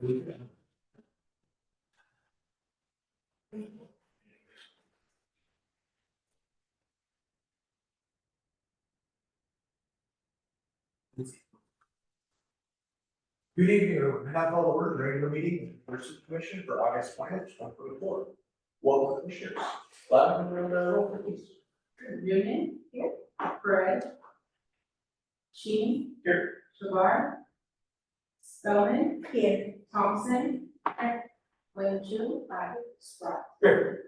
Good evening, everyone. I have all the order, the regular meeting, of the University Commission for August 20th, 2024. Welcome, commissioners. Roll, please. Union, here. Perez. Sheen. Here. Shavar. Spelman. Here. Thompson. Here. Lanchu. Spratt. Here.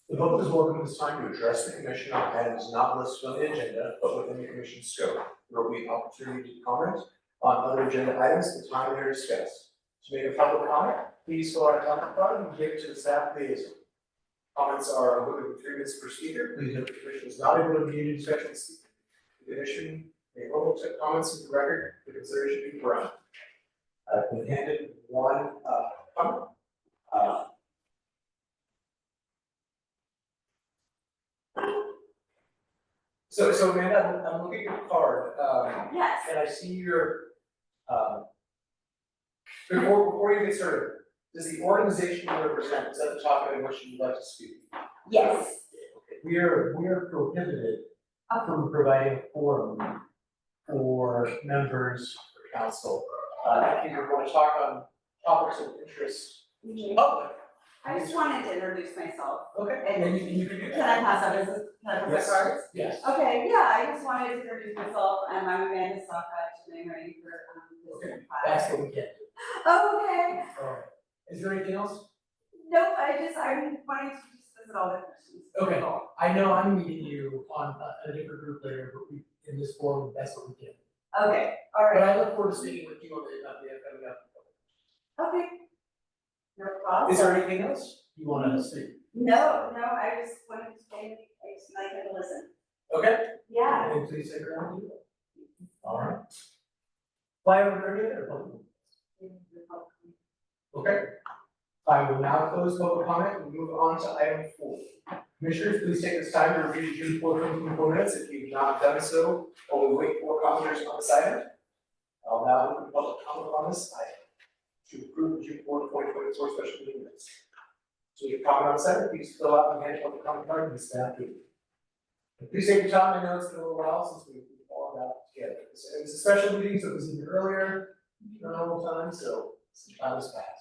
The public is welcome at this time to address the commission on items not listed on the agenda, but within the commission's scope. There will be an opportunity to comment on other agenda items at the time they are discussed. To make a public comment, please fill out a comment card and give it to the staff liaison. Comments are limited to 3 minutes per speaker. Please note the commission is not able to engage in discussion with speakers. The commission may only accept comments in the record for consideration being run. I've been handed one comment. So Amanda, I'm looking at the card, Yes. and I see your, before you get started, does the organization you represent, is that the topic in which you'd like to speak? Yes. We are prohibited from providing a forum for members of council. If you want to talk on topics of interest to the public. I just wanted to introduce myself. Okay, And and you can do Can that. I pass out business, can I pass Yes, the cards? yes. Okay, yeah, I just wanted to introduce myself, I'm Amanda Saka, I'm ready for, Okay, District 5. that's what we get. Oh, okay. Alright, is there anything else? Nope, I wanted to just visit all the questions. Okay. I know I'm meeting you on a different group later, but we, in this forum, that's what we get. Okay, all But right, I look forward to speaking with you on the coming up. okay. No problem. Is there anything else you want to speak? No, I just wanted to say, I just like to listen. Okay. Yeah. And please take your own. All right. Fly over there, public. Okay. I will now close public comment and move on to item 4. Commissioners, please take this time to review the June 4th, 2024 minutes. If you've not done so, while we wait for commenters on this item, I'll now open public comment on this item to approve the June 4th, 2024 special meeting minutes. So your comment on this item, please fill out and hand public comment card and staff to you. And please take your time. I know it's been a little while since we've all got together. It was a special meeting, so it was even earlier than normal time, so some time has passed.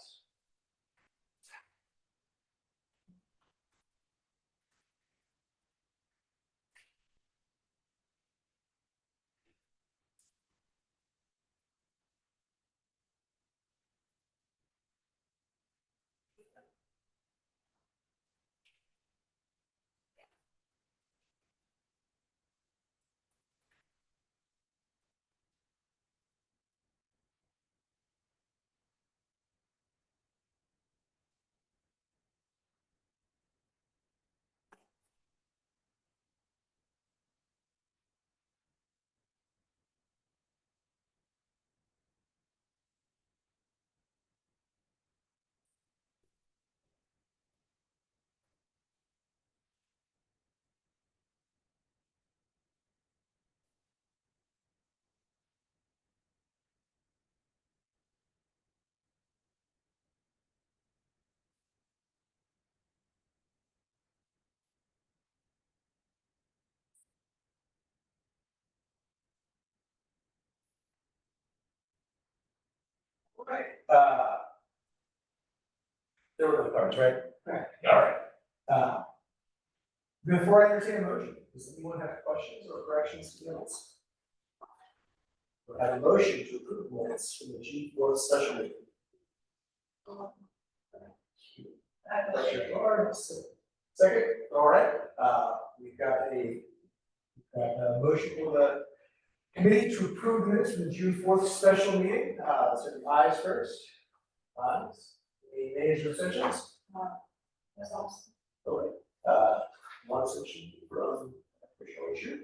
Right, there were the cards, right? Right. All right. Before I entertain a motion, does anyone have questions or corrections to the minutes? I have a motion to approve the minutes from the June 4th special meeting. Second, all right, we've got a motion for the committee to approve the minutes from the June 4th special meeting. So the ayes first. Ayes. Any nays or abstentions? Okay. One abstention from official issue.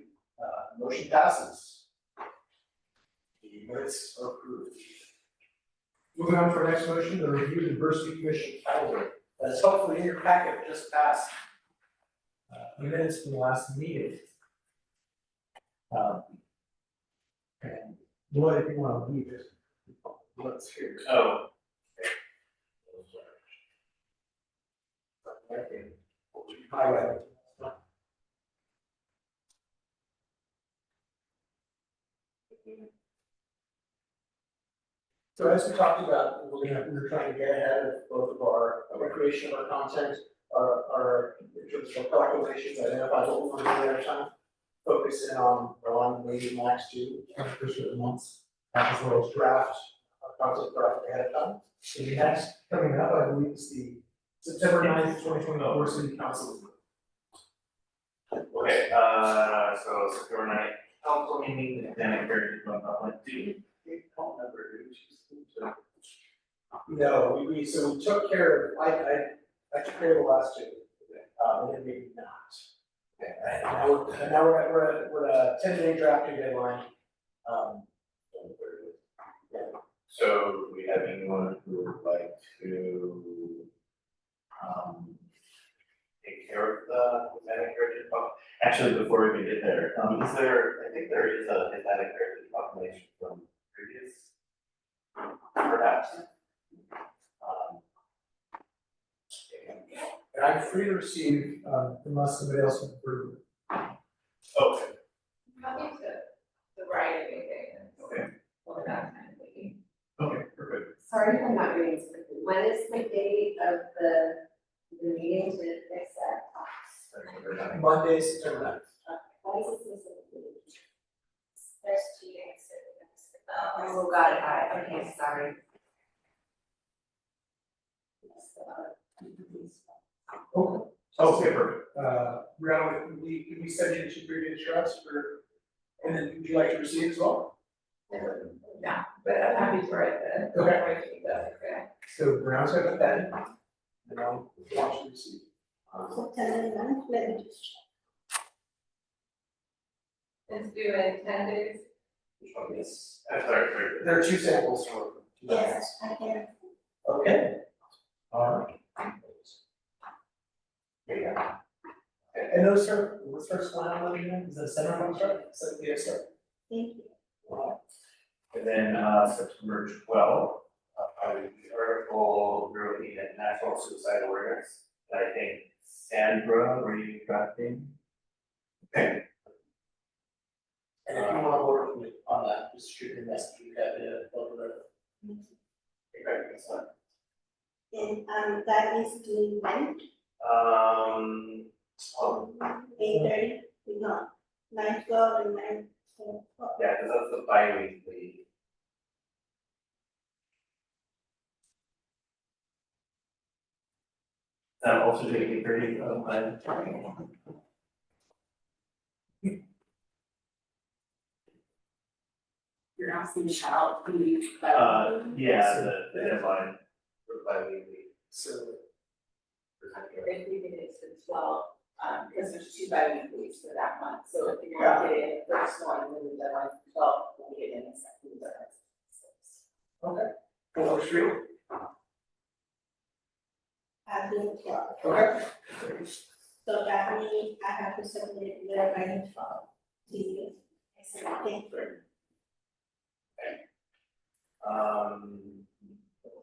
Motion passes. The minutes are approved. Moving on to our next motion, the review diversity commission calendar. That's hopefully in your packet just passed. The minutes from the last meeting. And Lloyd, if you want to leave it, let's hear. Oh, Okay. Highway. So as we talked about, we're trying to get ahead of both of our recreation of our content, our in terms of proclamations, identify what we want to do at a time. Focus in on maybe max 2, first of the months, as well as draft, content draft ahead of time. So the next coming up, I believe, is the September 9th, 2024 City Council. Okay, so September 9th, council meeting, and then I heard from public, do you call number? No, we took care of, I took care of the last 2, and then maybe not. Okay, and now we're at a 10-day drafting deadline. Yeah. So do we have anyone who would like to take care of the Hispanic Heritage Proclamation? Actually, before we even get there, is there, I think there is a Hispanic Heritage Proclamation from previous, perhaps. And I'm free to receive, unless somebody else can approve. Okay. Happy to write anything. Okay. Or that kind of thing. Okay, perfect. Sorry if I'm not reading this quickly. When is the date of the meeting to fix that? Monday, September 9th. Why is it so? There's 2 days. Oh, got it, okay, sorry. Okay, perfect. Brianna, we send you the 2 previous drafts for, and then would you like to receive as well? No, but I'm happy to write the. Okay. Write the, okay. So Brianna's got the pen, and I'll watch you receive. September 9th, let me just check. It's due in 10 days. Which one is? Sorry. There are 2 samples for. 2 Yes, I can. Okay. All right. There you go. And those are, what's first line on the again? Is that center one start? So, yeah, start. Thank you. And then September 12th, the article really at National Suicide Awareness. And I think Sandra, were you drafting? Okay. And if you want to work with on that, just shoot your message, you have it over Okay, that's fine. And that is due when? Oh, 8:30, no, 9:12 and 9. yeah, because that's the bi-weekly. That also taking 30 of my. You're asking about the. Yeah, the deadline for bi-weekly. So, If we did it to 12, because there's 2 bi-weeklies for that month, so if you want to get in the first one, then the deadline for 12, we'll get in the second, okay. Full street. Okay. So that means I have to submit the by 12. Do you? Thank you.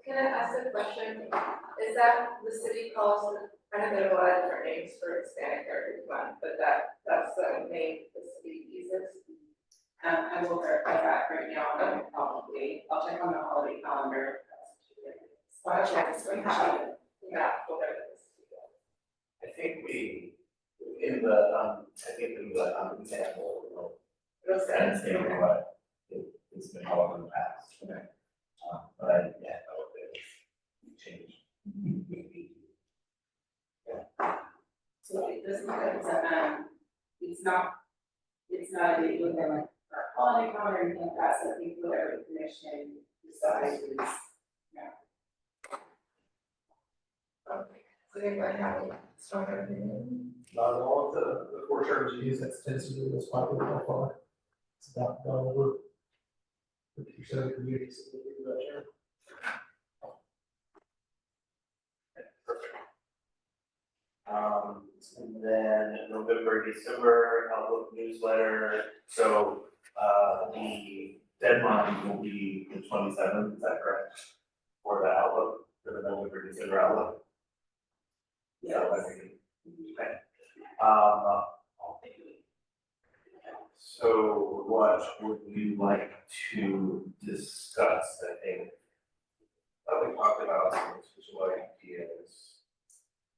Can I ask a question? Is that the city calls, I know there are a lot of different names for Hispanic Heritage Month, but that's the name the city uses. I will verify that right now, and I'll check on the holiday calendar. So I'll check, so we have, yeah, whatever it is. I think we, in the example, It'll say. that's what it's been called in the past. But I, yeah, that would be changed. So it doesn't matter, it's not a date within like our holiday calendar or anything like that, so I think whatever the commission decides is, yeah. Okay, so anybody have a stronger opinion? Not all of the 4 terms you use, that's tends to be the most popular by far. It's about over 50% of communities that do that term. And then November, December, Outlook newsletter, so, the deadline will be the 27th, is that correct? For the Outlook, for the November, December Outlook? Yeah, I mean, okay. Um, so what would you like to discuss, I think? We talked about some visual ideas.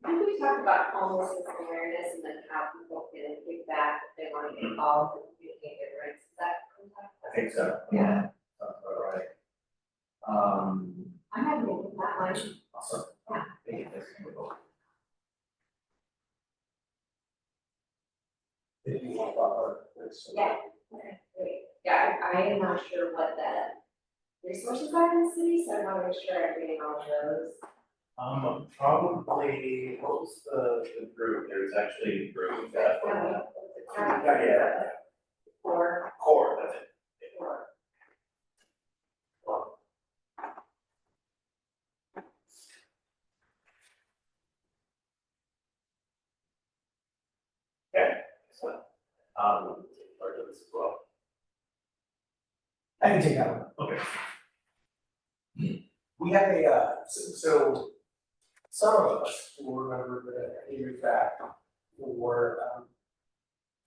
I think we talked about homelessness awareness and then how people can give back if they want to get involved and communicate their rights. Is that? I think so. Yeah. Sounds about right. I'm happy with that one. Awesome. Yeah. Thank you. That's wonderful. If you want to talk about this. Yeah. Okay, great. Yeah, I am not sure what the resources are in the city, so I want to make sure I'm reading all of those. Probably, what was the group? There's actually a group that. Yeah. Or. Core, that's it. Okay, excellent. Part of this as well. I can take that one. Okay. We have a, so some of us will remember that a few years back for,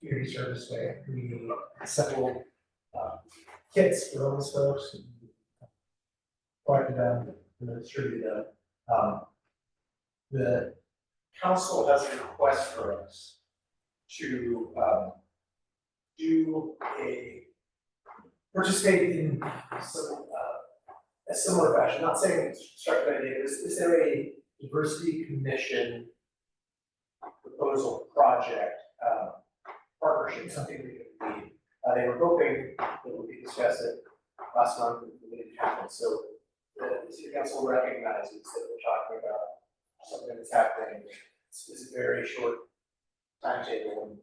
community service day, we assembled, kits for homeless folks and collected them and distributed them. The council has a request for us to, participate in some, a similar fashion, not saying it's constructive idea, is there a diversity commission proposal project, partnership, something we could lead? They were hoping that we could discuss it last month, and it didn't happen, so the city council recognizes that we're talking about something that's happening. It's a very short timetable, and it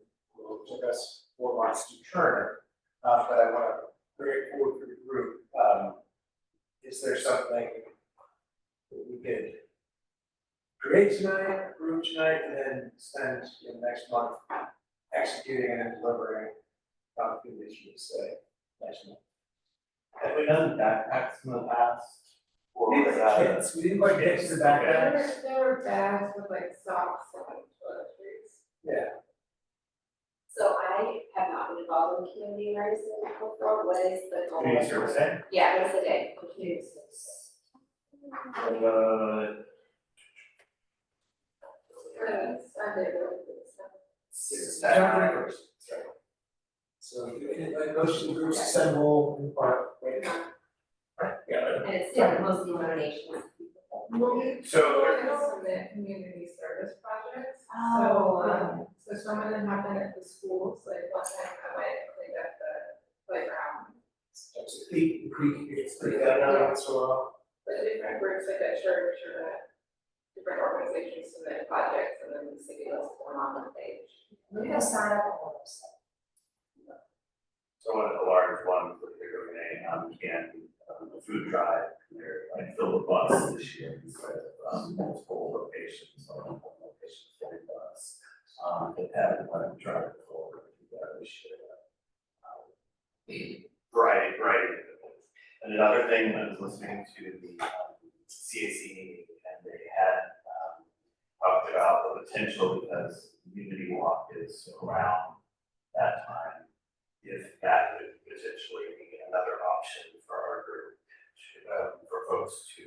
took us 4 months to turn it, but I want to bring it forward for the group. Is there something that we could create tonight, approve tonight, and then spend the next month executing and then delivering on the issues next month? Have we done backpacks in the past? Or We was did that? kids, we didn't quite get to the backpacks. There were bags with like socks and toiletries. Yeah, So I have not been involved in community rights before. What is the goal? Community service day? Yeah, what is the day? Community service. Sunday, stuff. it's January 1st, that's right. So, a motion groups assemble in part, right? Right, yeah. And it's still mostly donations. So- Submit community service projects. Oh. So some of them happen at the schools, like one time I went and cleaned up the playground. It's the creek, it's pretty bad now, so, But different groups like at church or at different organizations submit projects and then the city lists them on the page. Maybe I'll sign up on the website. So one of the large ones that they're doing a food drive, and they're like fill the bus this year instead of multiple locations, or multiple locations for the bus. They haven't let them drive it forward to that this year. Right. And another thing, I was listening to the CAC meeting, and they had talked about the potential, because Unity Walk is around that time, if that could potentially be another option for our group, for folks to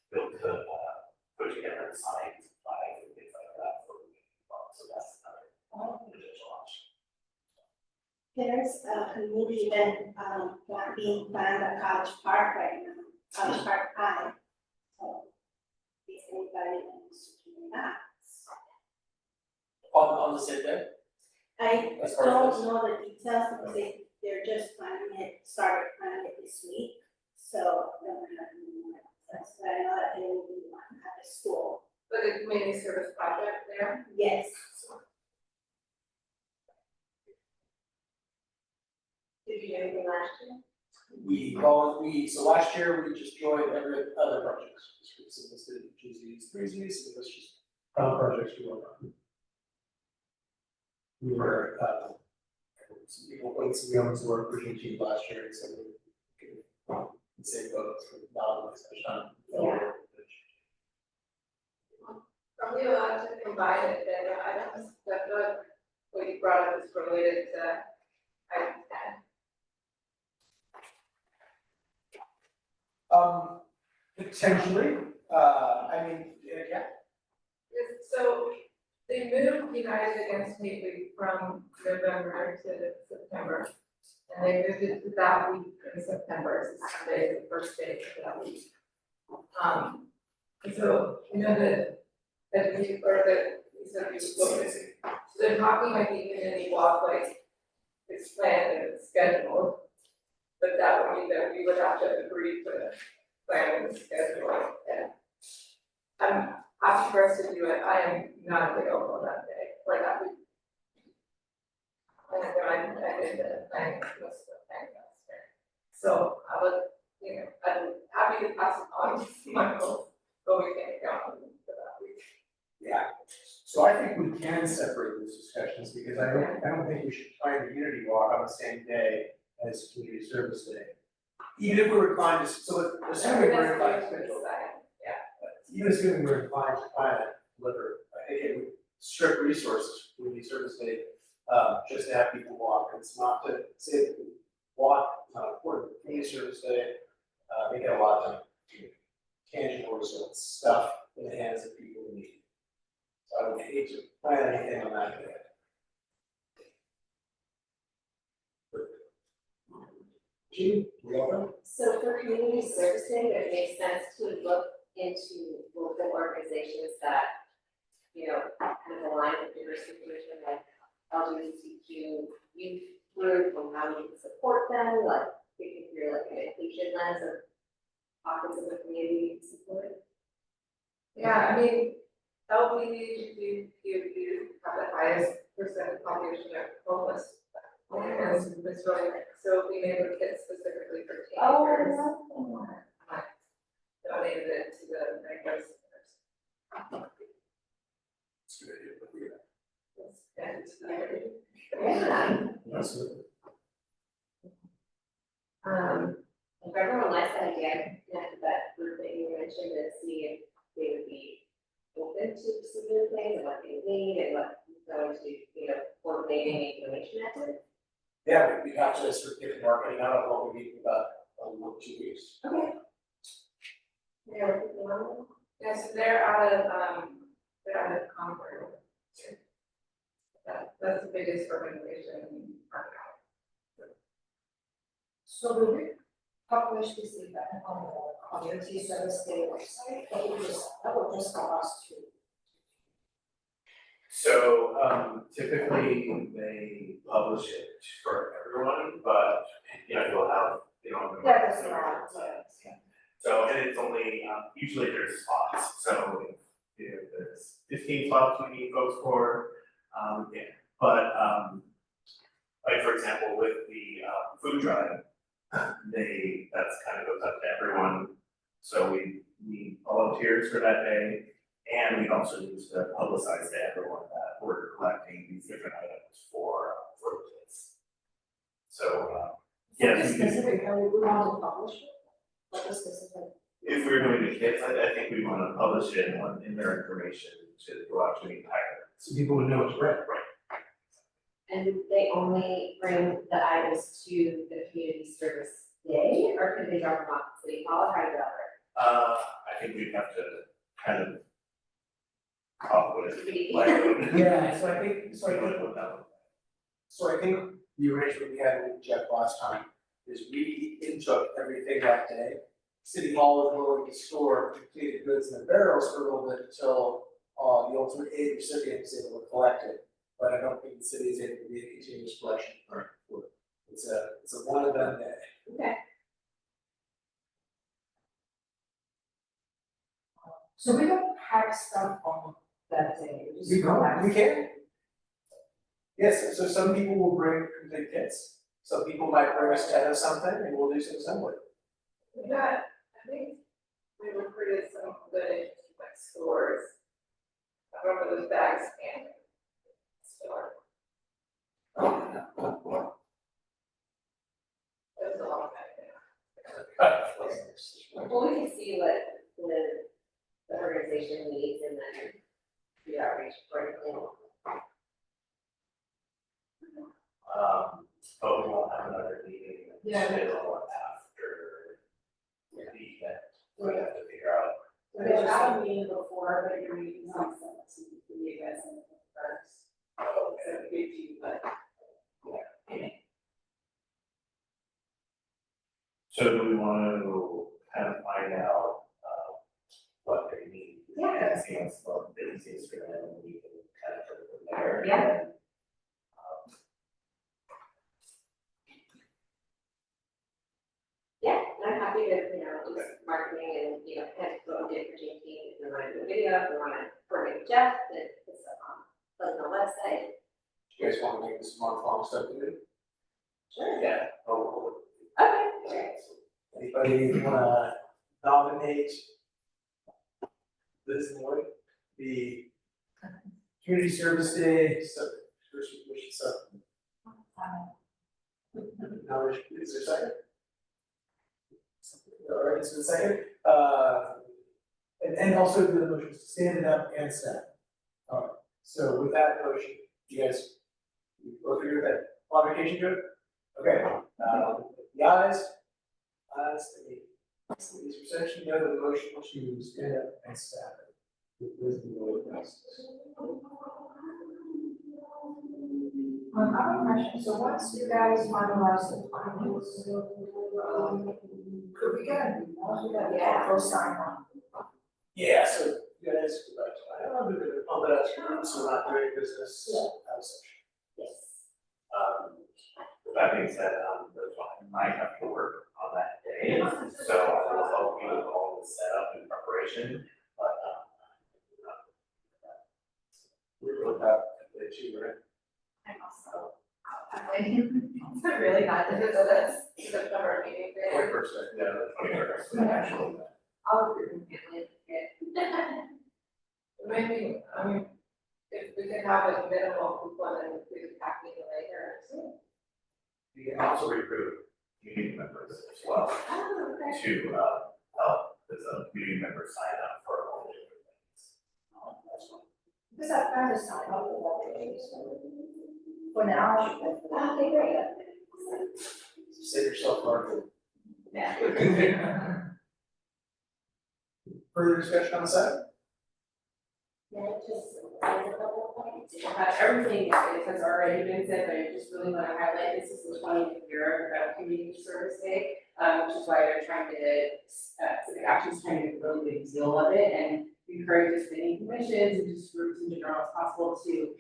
build to put together signs, flags, and things like that for the Unity Walk. So that's another potential option. There's a community event, being planned at College Park right now, College Park High. So, if anybody wants to do that. on the same day? I As part of don't this? know the details because they're just started planning it this week. So, I don't have any more details, but I know that they will be one at the school. But the community service project there. Yes. Did you do anything last year? So last year, we just joined every other projects. So this did GZ's, 3Z's, so it was just other projects we worked on. We were, some people played some young's work for GG last year, and so we could say both, not especially on. Yeah. Are we allowed to combine agenda items? That what you brought up is related to item 10. Potentially, I mean, yeah, So they moved United Against Hate Week from November to September. And they moved it to that week in September, it's Sunday, the first day of that week. And so, you know, that we, or that, you said we looked at, so they're talking like the community walk, like, it's planned and it's scheduled. But that would mean that we would have to agree to plan and schedule, and I'm happy for us to do it, I am not available that day, like that week. And then I did the planning, most of the planning last year. So I would, you know, I'm happy to pass it on to Michael, but we can't count on him for that week. yeah. So I think we can separate those discussions, because I don't think we should plan the Unity Walk on the same day as Community Service Day. Even if we're inclined to, so assuming we're inclined to schedule, even assuming we're inclined to plan it, deliver, I think it would strip resources for Community Service Day, just to have people walk, it's not to say that we walk, it's not important, Community Service Day, they get a lot of tangible results, stuff in the hands of people who need it. So I would hate to plan anything on that day. Gene, you welcome? So for community service day, it makes sense to look into local organizations that, you know, kind of align with your situation, like LGBTQ youth group, and how you can support them, like thinking through like an inclusion lens of pockets of the community support. Yeah, I mean, LGBTQ youth have the highest percent population of homeless. And it's really, so we made a kit specifically for teenagers. Donated it to the Rainbow Centers. It's a good idea, but we- And, Absolutely. If everyone likes that idea, I can connect with that group that you mentioned and see if they would be open to some new things and what they need and what going to, you know, coordinating a donation effort. Yeah, we have to sort of get the marketing out of what we need about, 2 weeks. Okay. Yeah, yeah, so they're out of Concord. That's the biggest organization in Concord. So will we publish this event on the community service day website, or that will just allow us to? So typically they publish it for everyone, but you know, you'll have, you know. Yeah, that's right, yeah. So, and it's only, usually there's spots, so if there's 15 spots we need folks for, yeah. But like for example, with the food drive, that's kind of goes up to everyone. So we need volunteers for that day. And we also use to publicize to everyone that we're collecting these different items for the kids. So, yeah. Something specific, how we want to publish it? What is specific? If we're doing the kids, I think we want to publish it in their information to go out to the entire. So people would know it's red. Right. and do they only bring the items to the community service day, or can they drop them off at City Hall, or how do you I think we'd have to kind of come up with Pretty- like. Yeah, so I think, that. so I think the arrangement we had with Jeff last time is we intook everything that day. City Hall is willing to store completed goods in the barrels for a little bit until, the ultimate aid recipient is able to collect it. But I don't think the city is able to be a continuous collection for it. It's a one and done day. Okay. So we don't pack stuff on that day, we just. We can. Yes, so some people will bring complete kits, some people might bring a set of something and we'll do some assembly. We got, I think we recruited some good like stores. I remember those bags and store. That was a long time ago. Well, we can see what the organization needs and then community outreach accordingly. But we won't have another meeting Yeah. until after the event. We have to figure out. There's not a meeting before, but you're meeting on the events and the first. Okay. So it gives you, but. So do we want to kind of find out, what they need? Yeah. And see what's the easiest for them, and we can kind of put it from there. Yeah. And then, Yeah, and I'm happy to, just marketing and, kind of go and get for JT, if you wanna do a video, if you wanna coordinate with Jeff, then put stuff on the website. You guys wanna make this month-long stuff to do? Sure. Yeah, oh, Okay, Anybody wanna nominate Liz and Lloyd, the community service day, first mission stuff? Nomination, is there a second? All right, so a second, and also do the motions, stand it up and stand. All right, so with that motion, you guys, you go through that modification to it? Okay, the ayes, the perception, you know, the motion to stand up and stand. With the Lloyd passes. I have a question, so once you guys finalize the plans, could we get a, first sign on? Yeah, so you guys, I don't know, we're gonna pump it out to groups, so we're not doing business outside. yes. with that being said, I might have to work on that day, so I will help you with all the setup and preparation, but, We're really about the two, right? I'm also, it's really not difficult, that's September meeting. First, yeah, the 21st, actually. All of your family, Maybe, if we can have a minimal people and we could pack it later. You can also recruit community members as well Oh, okay. to, help, as a community member sign up for all the different things. Because I've tried to sign up for that day, so. For now, I should go for that. Okay, great. Save yourself market. Yeah. Further discussion on the side? Yeah, just, a couple points. Everything has already been said, but I just really want to highlight, this is the 20th year of Community Service Day, which is why they're trying to, Civic Action's trying to make a really big deal of it and encourage as many commissions and just groups in general as possible to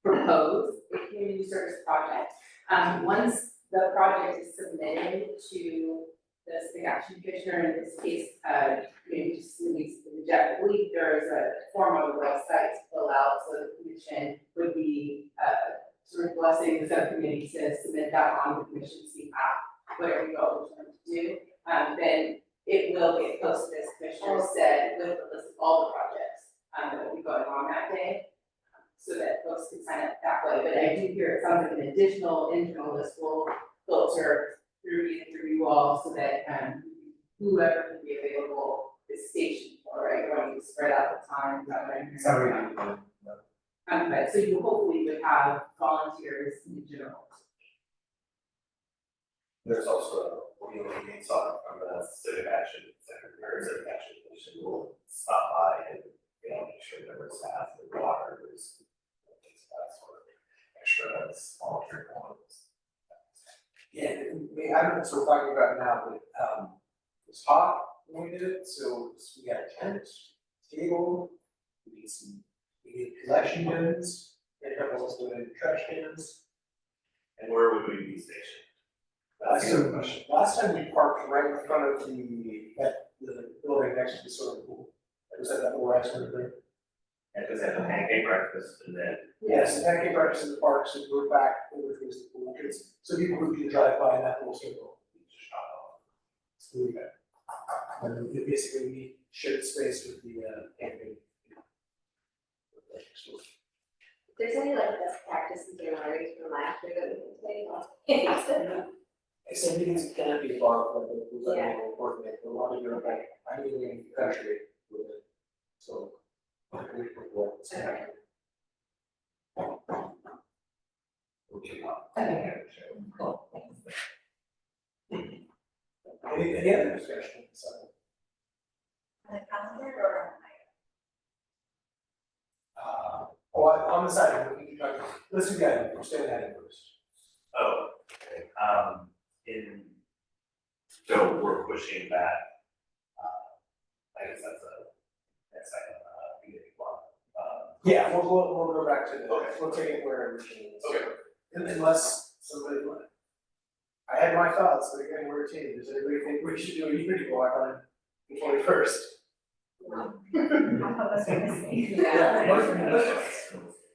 propose a community service project. Once the project is submitted to the Civic Action Commissioner, in this case, just needs to reject. I believe there is a form on the website to fill out, so the commission would be sort of blessing the subcommittee to submit that on the commission's behalf, whatever you all determine to do. Then it will get posted, as Commissioner said, with a list of all the projects that will be going on that day, so that folks can sign up that way. But I do hear it sounds like an additional internal list will filter through you all, so that whoever can be available is stationed for, right? You want to spread out the time, Sorry. but so you hopefully would have volunteers in general. There's also a meeting sought from the Civic Action Secretary, Civic Action Commission will stop by and, make sure there was staff, the water, there's that sort of extra small drink ones. Yeah, I don't know what we're talking about now, but it was hot when we did it, so we had a tent, table, we need collection bins, and everyone's doing trash cans. And where would we be stationed? That's a good question. Last time we parked right in front of the building next to the swimming pool. It was at that little restaurant there. And because they have a pancake breakfast and then. Yes, and pancake breakfast in the park, so we're back over towards the pool entrance, so people who can drive by that little circle. Just shop off. It's really good. And we basically we shared space with the camping. If there's any best practices or learnings from last year that we can take, Some meetings can be involved, like it was like Yeah. a coordinate, a lot of your, like, I'm in the country with it, so. Any other discussion? On the calendar or On the side, we can try, let's do that, we're staying that in first. Oh, okay, so we're pushing back, I guess that's next item, beginning one, Yeah, we'll go back to the, Okay. we'll take it where originally is. Okay. Unless somebody, I had my thoughts, but again, we're a team, does anybody think we should do a unity walk on the 21st? that's what I say. Yeah, most.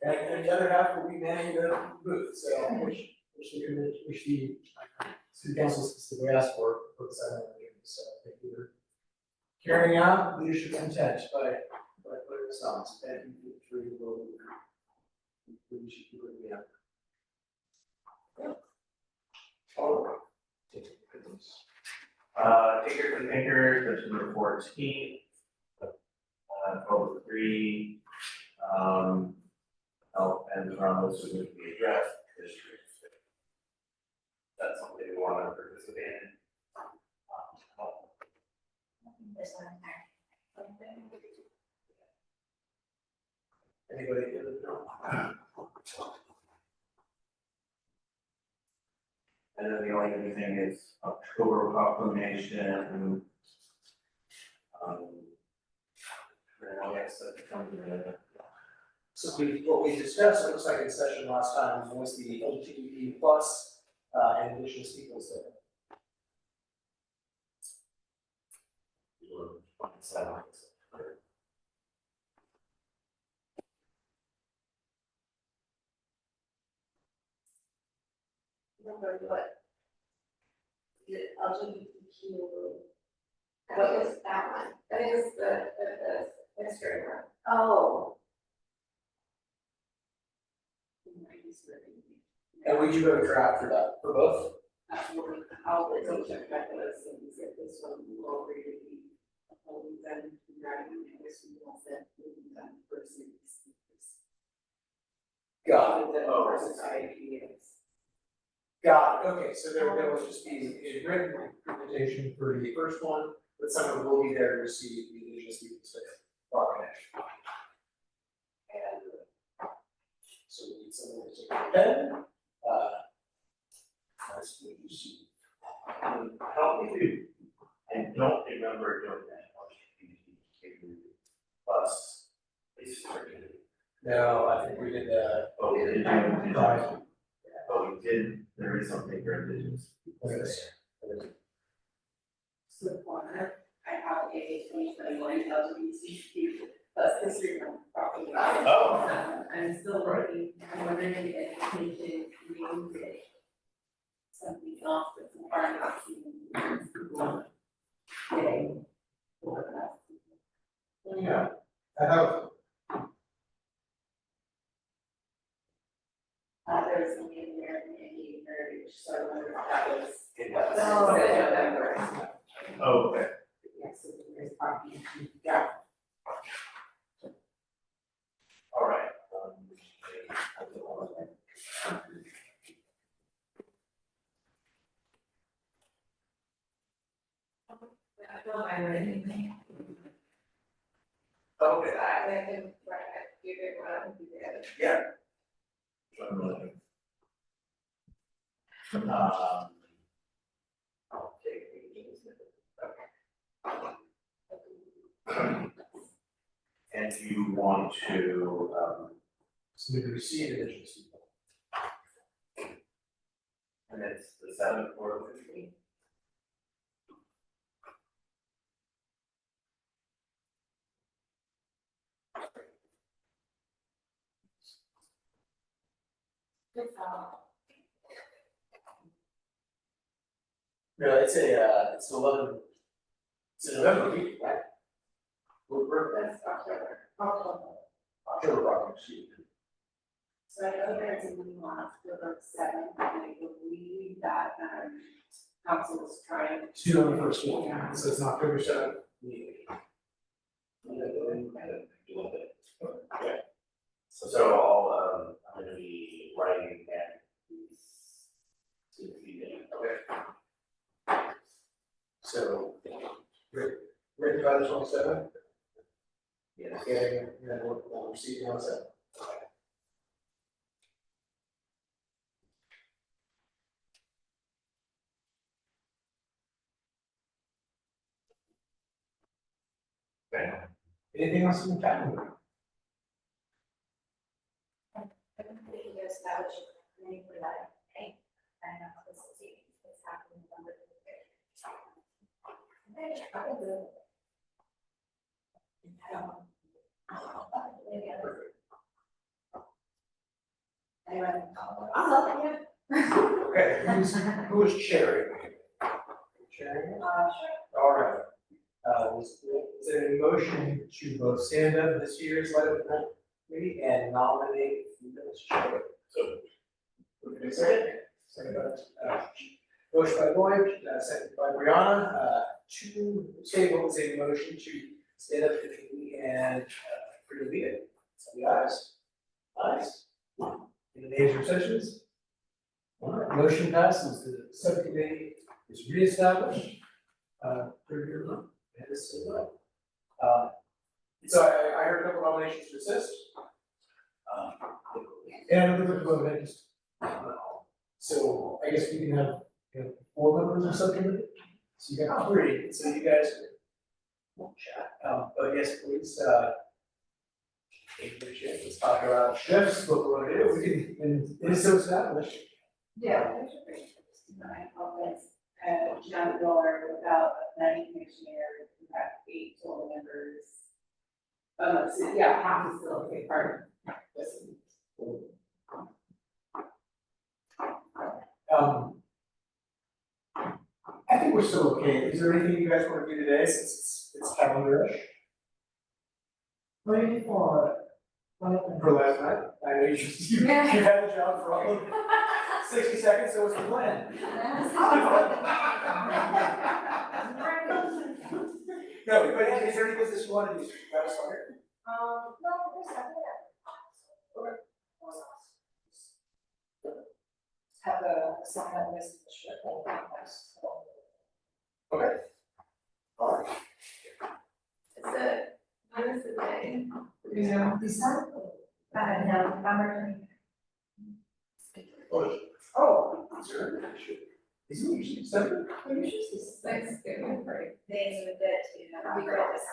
And the other half will be manning the booth, so which the city council specifically asked for this item on the agenda, so I think we're carrying out leadership intent by putting this on, so thank you for your vote. We should keep it, yeah. All right. Ticker for thinker, September 14th. 12:03, health and wellness is going to be addressed. That's something we want to participate in. This one there. Anybody in the know? And then the only other thing is October proclamation. And I guess that comes in. So what we discussed, it looks like in session last time, was the LGBTQ plus, and indigenous peoples there. Remember what? The LGBTQ. What was that one? That is the history one. Oh. And we do have a draft for that, for both? I'll go check back on this and see if this one will already be done, driving, and this one will set, done first. Got it. Oh, versus IPS. Got it, okay, so there will just be a written presentation for the first one, but someone will be there to receive the indigenous peoples proclamation. So we need someone to take a pen, that's what you see. Help me to, I don't remember doing that LGBTQ plus. No, I think we did the. Oh, we did. Right. Oh, we did, there is something for indigenous. So for I have a 2021 LGBTQ plus history from property. Oh. I'm still working, I'm wondering if education means something else that's part of getting. Yeah, I have. There's something in there, Indian heritage, so I wonder if that was. No, November. Oh, okay. Yes, so there's property, yeah. All right. I don't mind anything. Okay. I can, you did one, you did. Yeah. I'll take and you want to, So we receive indigenous people. and it's the 7th or the 15th? No, it's it's 11, it's a November week, right? We're That's October. October proclamation. So I know there's a meeting on October 7th, and I believe that, council is trying to. Two on the first week, so it's not October 7th. So, written by the 27th? Yes. Yeah, and then we'll proceed on that. Okay. Anything else in the calendar? I don't think you establish a committee for that, okay? I know this is, it's happening on the. Anyone? Okay, who is chairing? Chairing? All right. Is there a motion to both stand up this year's light of the night committee and nominate females chair? So, we're gonna say it. Second by, motion by Lloyd, second by Brianna, to table is a motion to stand up the committee and, free to lead it. So the ayes. Ayes. Any nays or abstentions? All right, motion passes, the subcommittee is reestablished, for your month. So I heard a couple nominations to assist. And I'm looking for the next. So I guess we can have, 4 members of subcommittee. So you got 3, so you guys can chat, but yes, please, let's talk about shifts, what we're gonna do, we can, and it is so established. Yeah, there's a great nine comments, John Miller, without a planning commissioner, we have 8 total members. So yeah, half is still a big part of this. I think we're still okay, is there anything you guys wanna do today, since it's calendar-ish? Ready for, For last night, I know you've had the job for all of 60 seconds, so what's the plan? No, but is there any business you wanna do, got us started? no, there's something that. Have a second list of short. Okay. All right. When is the day? Do you know? December? No, November. Oh, sure. Isn't it usually December? Thanksgiving break. They moved it to November this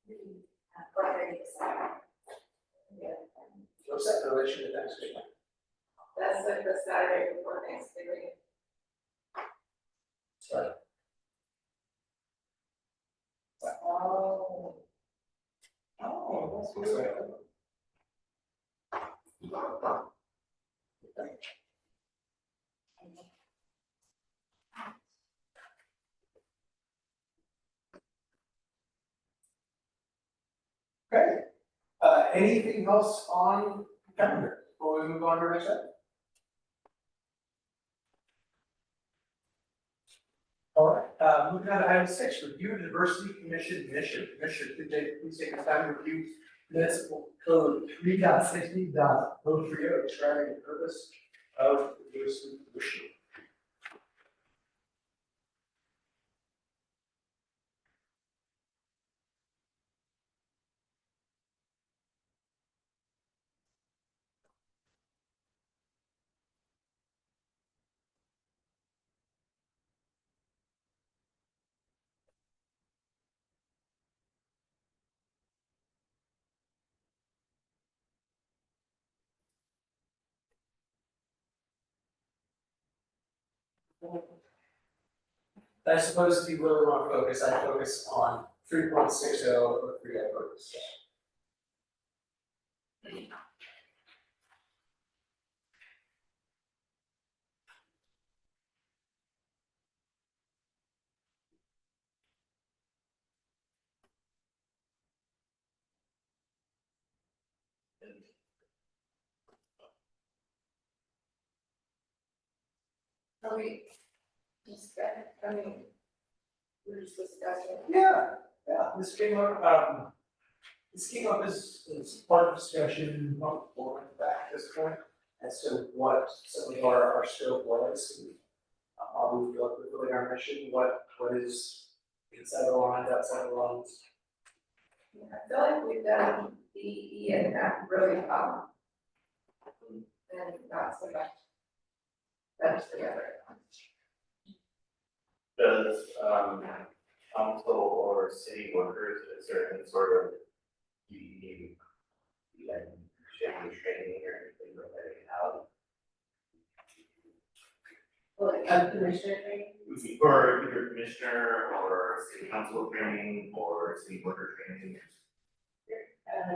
year. 4:30 December. What's that relation to Thanksgiving? That's like the Saturday before Thanksgiving. Sorry. Oh. Oh, that's Sorry. weird. Okay. Anything else on calendar before we move on to our next item? All right, moving on to item 6, review diversity commission mission. Commissioner, please take the time to review municipal code 3.60.030 describing the purpose of the diversity commission. That's supposed to be really my focus. I focus on 3.60 or 3 purpose. Are we we're just discussing. Yeah, this came up, as part of discussion, going back at this point, as to what some of our scope was. how we feel like we're fulfilling our mission, what is inside the lines, outside the lines. I feel like we've done D, E, and F really well. And not so much. That's the other. Does, council or city workers a certain sort of unique, like, training or anything that they have? Like, commissioner training? For either commissioner or city council training or city worker training.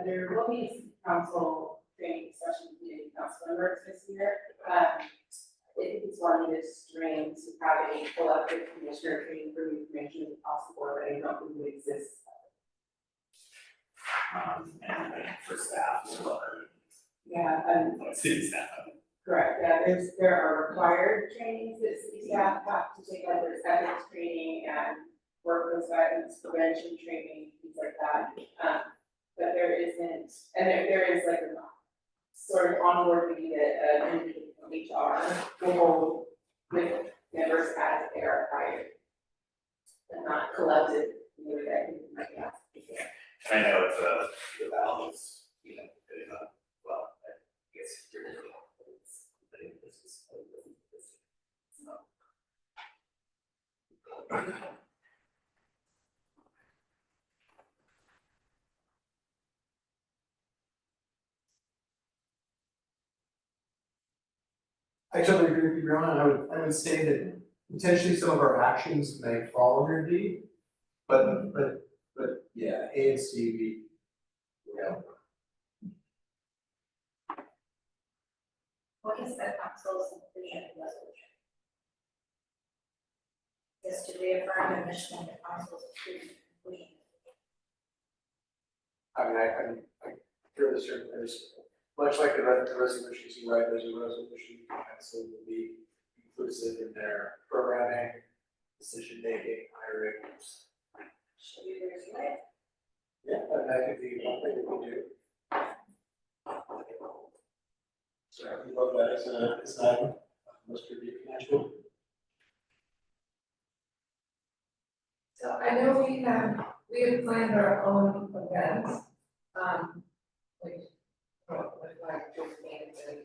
There will be city council training session with community council members this year. I think it's one of the strings to have a collective commissioner training for new commissioners across the board, but I don't think it exists. And for staff as well. Yeah, City staff. correct, yeah, there are required trainings that city staff have to take, like there's ethics training and workplace violence prevention training, things like that. But there isn't, and there is like a sort of onboard meeting that, individual from HR will hold with members as they are hired. And not collective, you know, that you might ask. I know it's the balance, you know, well, I guess it's really, I think this is. I totally agree with you, Ron, I would say that potentially some of our actions may fall under D, but yeah, A and C, you know. What is the council's conclusion resolution? Is to reaffirm the mission of the council's conclusion. I mean, I feel this here, there's, much like the resolutions you write, there's a resolution, council will be inclusive in their programming, decision making, hiring. Should we review it? Yeah, and that could be one thing that we do. So I think about that as an item, must be financial. So I know we have planned our own events, which, like just games and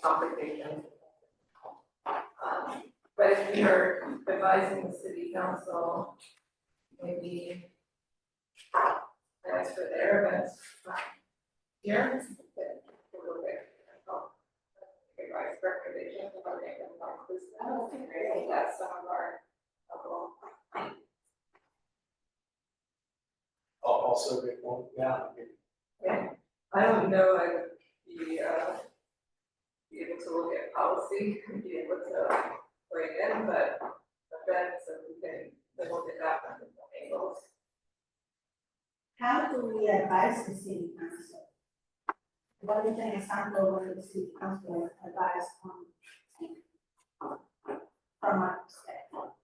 competitions. But if we are advising the city council, maybe that's for their events, here, we'll get, advice recommendations about making them more inclusive. I think that's some of our, Also, big one, yeah. yeah, I don't know, I would be able to look at policy and be able to bring in, but events, and we can look at that from different angles. How do we advise the city council? What is an example where the city council advise on, from my perspective?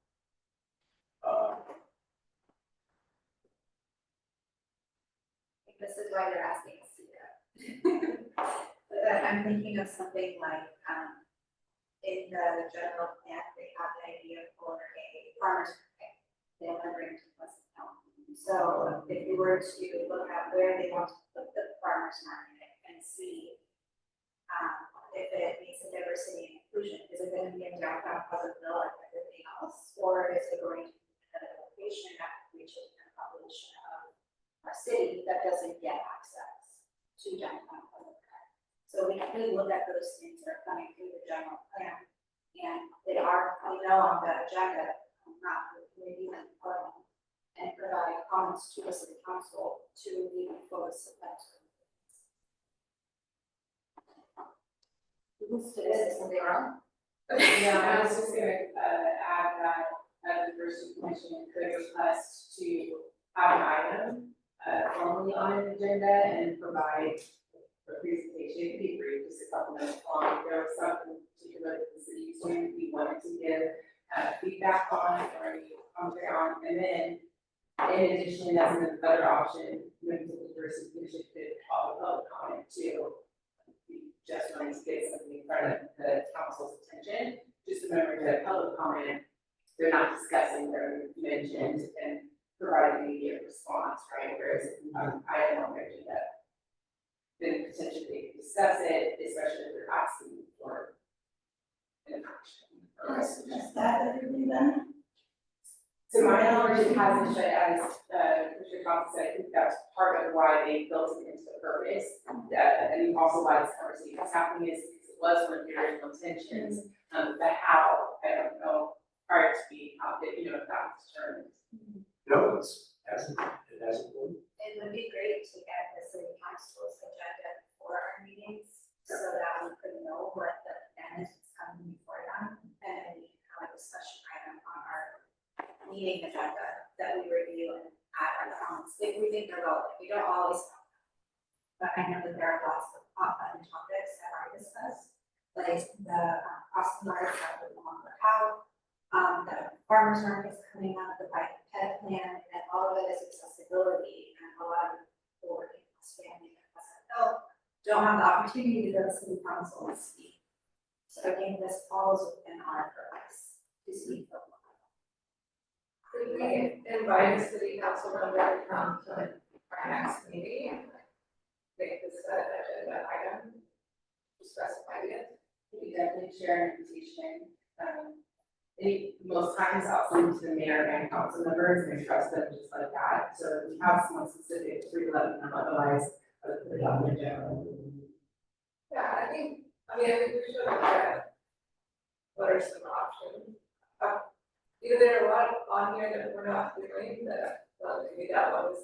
This is why they're asking us to do that. But I'm thinking of something like, in the general plan, they have the idea for a farmer's market. They want to bring to Pleasant Hill. So if we were to look at where they want to put the farmer's market and see, if it meets the diversity and inclusion, is it going to be in downtown Pleasantville like everything else? Or is it going to be at a location that reaches the population of our city that doesn't get access to downtown Pleasantville? So we can look at those things that are coming through the general plan. And they are, we know on the agenda, not maybe even and provide comments to the city council to even focus on that. Is something wrong? Yeah, I was just gonna, add that, the diversity commission could request to have an item, formally on an agenda and provide a presentation, it could be brief, just a couple minutes long, if there was something particular that the city was doing, we wanted to give, feedback on, or any commentary on, and then, in addition, as another option, members of the diversity commission could call a public comment too. We just wanted to get something in front of the council's attention just remember that public comment, they're not discussing, they're mentioned and providing immediate response, right? Whereas, I don't know that. Then potentially they can discuss it, especially if they're asking for an action. Is that everything then? To my knowledge, it hasn't, but as, Commissioner Thompson said, I think that's part of why they built it into the purpose. And also why this conversation is happening is because it was one of the original intentions, but how, I don't know, prior to being adopted, if that was determined. No, it hasn't been. It would be great to get the city council's agenda for our meetings, so that we could know what the plan is coming before them, and then we can have a discussion item on our meeting agenda that we review and add our comments, if we think they're relevant, we don't always. But I know that there are lots of hot button topics that are discussed, like the crossing guards that we want to have. The farmers market's coming out, the bike ped plan, and all of it is accessibility, and a lot of people working in this family and SFL don't have the opportunity to go to city council and speak. So again, this falls within our purpose to speak for one. Could we invite a city council member to come to our next meeting? Make this an agenda item, to specify it. We definitely share an invitation, most times I'll send to the mayor and council members, and I trust them just like that, so if we have someone specific, we let them know, otherwise, I'll put it on the agenda. Yeah, I think we should look at what are some options. Because there are a lot on here that we're not doing, that, maybe that was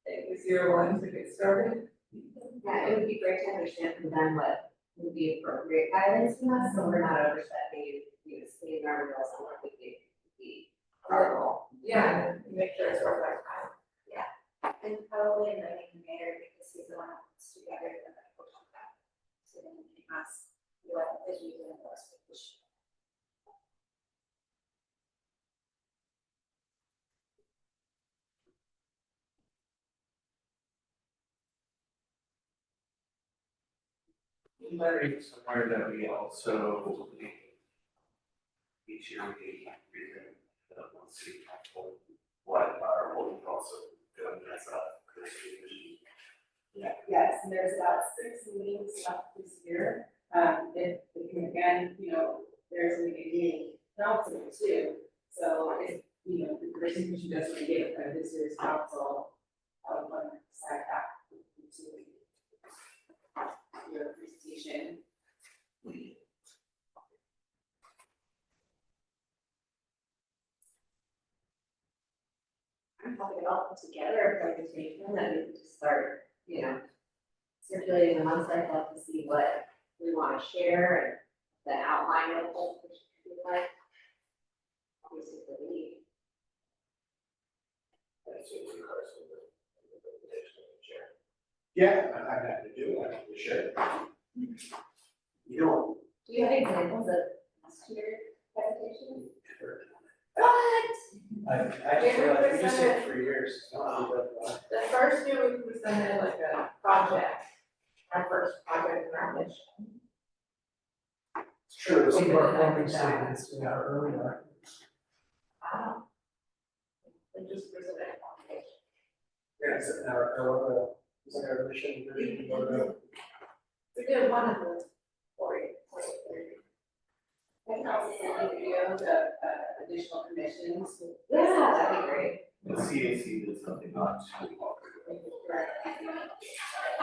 a 01 to get started. Yeah, it would be great to understand from them what would be appropriate guidance from us, so we're not overstepping, staying our rules on what would be our role. Yeah, and make sure it's worth our time. And probably inviting the mayor, because he's the one that puts together the medical contract. So then we can ask what is usually the most efficient. In my reading somewhere that we also, each year we present the one city council, what our role also doing as a Christian. Yes, and there's about 6 meetings left this year, if, again, there's a meeting council too, so if, the Christian Commission doesn't get this year's council, I would want to decide that to your presentation. I'm probably all put together a presentation that we could just start, circulating amongst ourselves to see what we want to share and the outline of what we should do like. Obviously, for the lead. That's what we are, so the chair. Yeah, I'm happy to do it, for sure. You know. Do you have examples of last year's presentations? What? I just realized, we just did it for years. The first year we presented like a project, our first project in our mission. It's true, some of our forming statements we got earlier. Wow. And just presented a application. Yeah, it's our, it's like our mission, vision, logo. We did one of the 40. I can also send you videos of additional commissions. Yeah, that'd be great. The CAC did something not too long ago.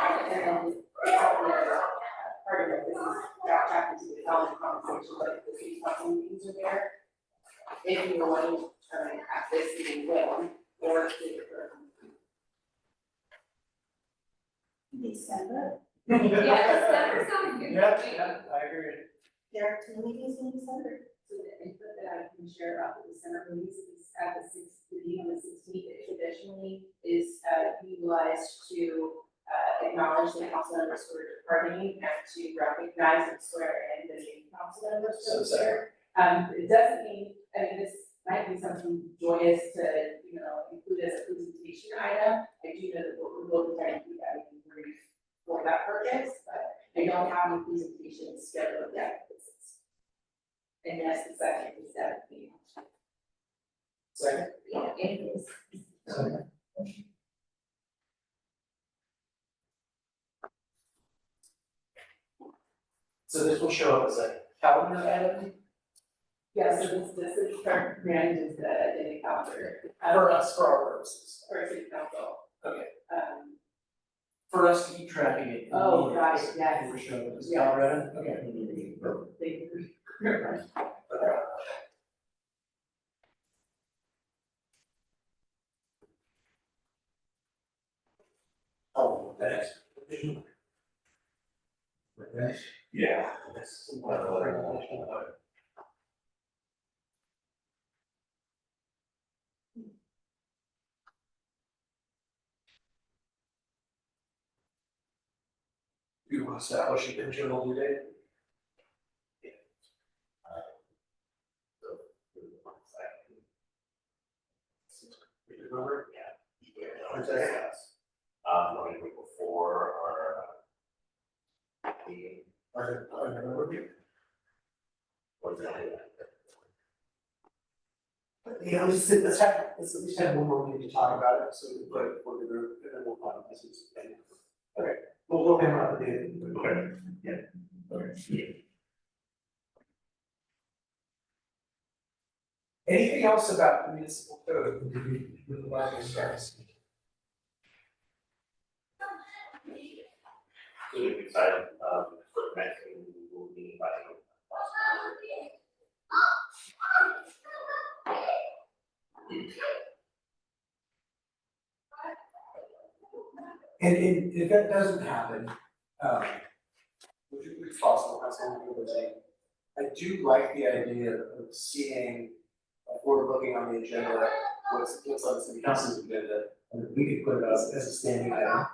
And then, part of it, this is back into the college conversation, but the city council meetings are there. If you were wanting to determine at this meeting when, or if December, Yeah, December sounds good. Yeah, I agree. there are 2 meetings in December. So the input that I can share about the December meetings is at the meeting on the 16th, it traditionally is utilized to acknowledge the council members who are departing and to recognize and swear in the new council members who are there. It doesn't mean, this might be something joyous to, include as a presentation item. I do know that we will be trying to keep that brief for that purpose, but I don't have any presentations scheduled yet. And yes, the second is 17. Second. Yeah, anyways. So this will show up as a calendar item Yeah, so this is our brand is the identity calendar. for us, for our purposes. For city council. Okay. Um, For us to keep tracking it. in the Oh, meetings, right, yes. We're showing it as Yeah. calendar item, okay. Oh, that's. Okay. Yeah. You want to establish an internal due date? Remember? Yeah. Let me go before our meeting, I remember you. what's that? Yeah, let's at least have one more meeting to talk about it, so we put it for the group, and then we'll finalize it. Okay, we'll hammer out the date. Okay. Yeah. Okay. Anything else about the municipal code with the lack of status? So we decided, for the next meeting, we will be inviting. And if that doesn't happen, which is possible, that's something we're saying. I do like the idea of seeing, like, we're looking on the agenda, what's on the city council's agenda, and we could put it as a standing item.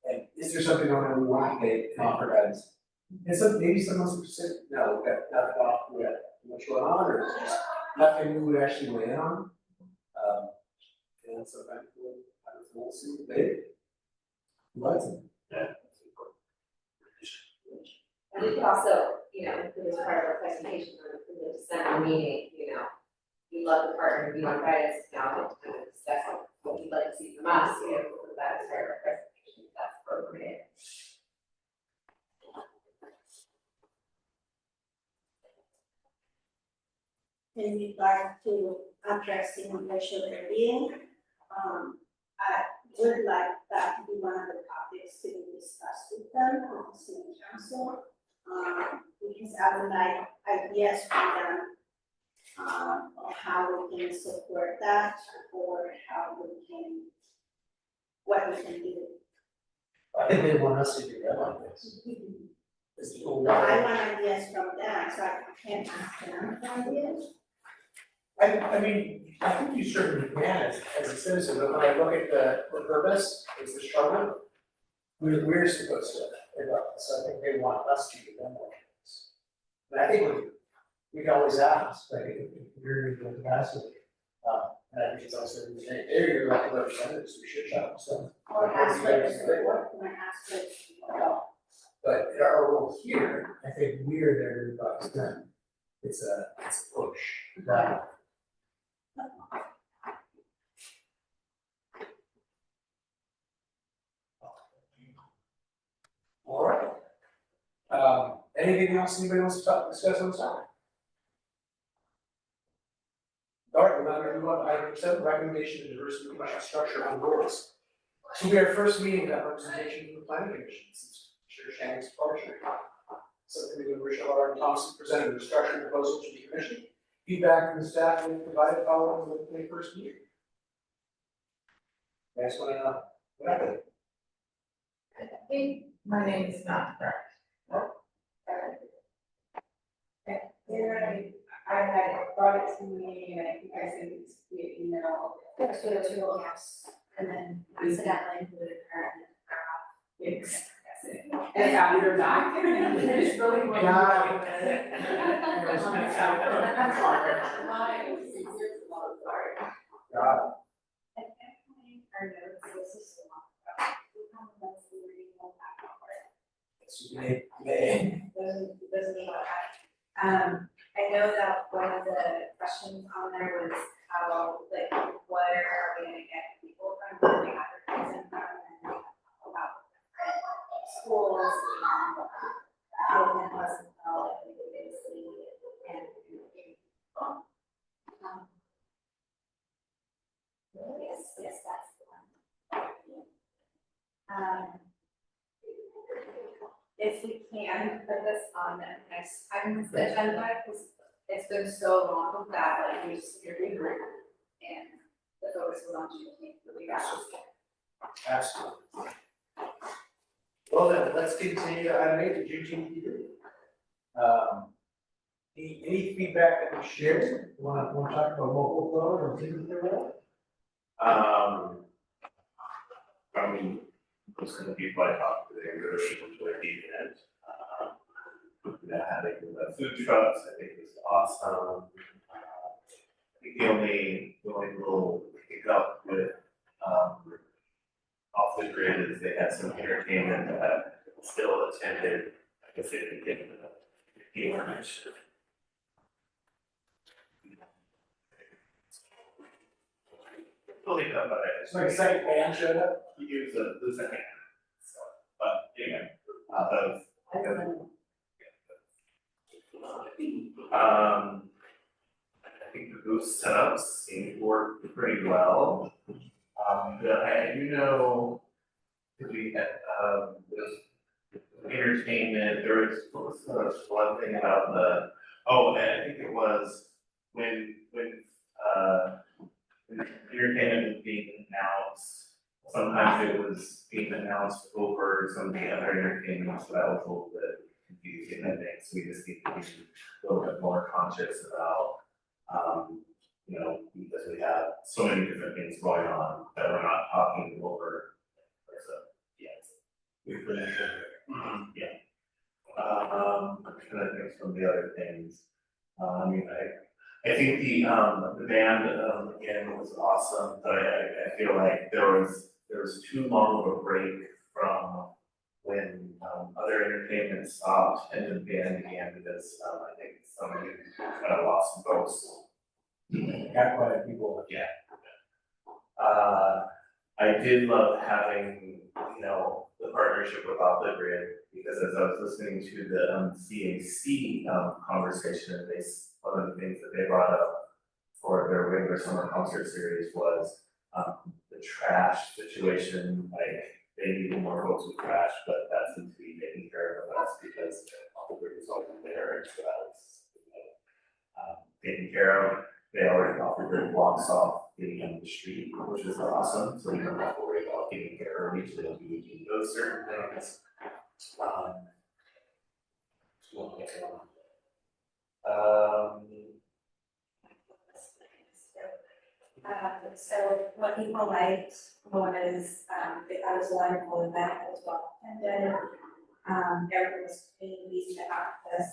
And is there something on there we want to make and offer guidance? And so maybe someone would say, no, we've got nothing off, we got too much going on, or it's just nothing we would actually weigh in on. And sometimes we'll see what they. Right. And we could also, include as part of our presentation in the December meeting, we love the partner, we want guidance, now to kind of discuss what you'd like to see from us, we'll put that as part of our presentation, if that's appropriate. In regard to addressing racial well-being, I would like that to be one of the topics to be discussed with them, with the city council. Because I would like ideas from them, on how we can support that, or how we can, what we can do. I think they want us to do that like this. It's the only So I way. want ideas from them, so I can ask them for ideas. I mean, I think you certainly can as a citizen, but when I look at the purpose, is the struggle. We're supposed to, so I think they want us to do them like this. But I think we can always ask, like, if we're in the capacity, and I think it's also, they're your elected representatives, we should shop stuff. Or ask for the support, or ask for support. But in our role here, I think we're there to advise them. It's a push, that. All right. Anything else anybody wants to discuss on this topic? All right, we're now going to move on to item 7, recommendation of diversity commission structure on boards. So we are first meeting that representation from the planning commission since Chair Shannon's departure. Subcommittee member Richard Thompson presented a structure proposal to the commission. Feedback from the staff will be provided following the May 1st meeting. Guys, what happened? I think my name is not correct. I had brought it to me and I think I sent it via email. That's what it's real, yes, and then accidentally included her in the And I found her back. It's really what. God. God. Our notes, this is the one. That's the reading of that part. May. Doesn't mean what happened. I know that one of the questions on there was how, like, where are we gonna get people from, where we advertising from, and about different schools and Hilton, Pleasantville, like we did see, and yes, that's the one. If we can put this on the next time's agenda, because it's been so long that like we just regroup and the focus was on Juneteenth, but we got this. Absolutely. Well then, let's continue to item 8, the Juneteenth meeting. Any feedback that we shared, wanna talk about local flow or didn't hear that? I mean, most of the people I talked to, they really enjoyed the event. Having the food trucks, I think was awesome. I think the only little hiccup with, off the grid is they had some entertainment that still attended, I guess they didn't get the gamers. Totally done, but It's like a second band showed up. he was the second. So, but anyway, out of. I think the booth setups seem to work pretty well. I do know, because we had, this entertainment, there was one thing about and I think it was when entertainment was being announced, sometimes it was being announced over some of the other entertainment, so that was a little bit confusing, I think, so we just need to be a little bit more conscious about, because we have so many different things going on that we're not talking over. So, yes. We put in, yeah. I'm trying to think some of the other things. I think the band, again, was awesome, but I feel like there was too long of a break from when other entertainment stopped and the band began, because I think some of you kind of lost some folks. Got quite a few people. Yeah. I did love having, the partnership with Off the Grid, because as I was listening to the CAC conversation, one of the things that they brought up for their regular summer concert series was the trash situation. Like, they needed more folks with trash, but that seems to be taken care of us because Off the Grid is always there, and so that was taken care of. They already offered their blocks off getting on the street, which is awesome, so we don't have to worry about getting care of each of them, we do those certain things. So what people liked was, they thought it was a wonderful event, it was well attended. Everyone was being easy to access.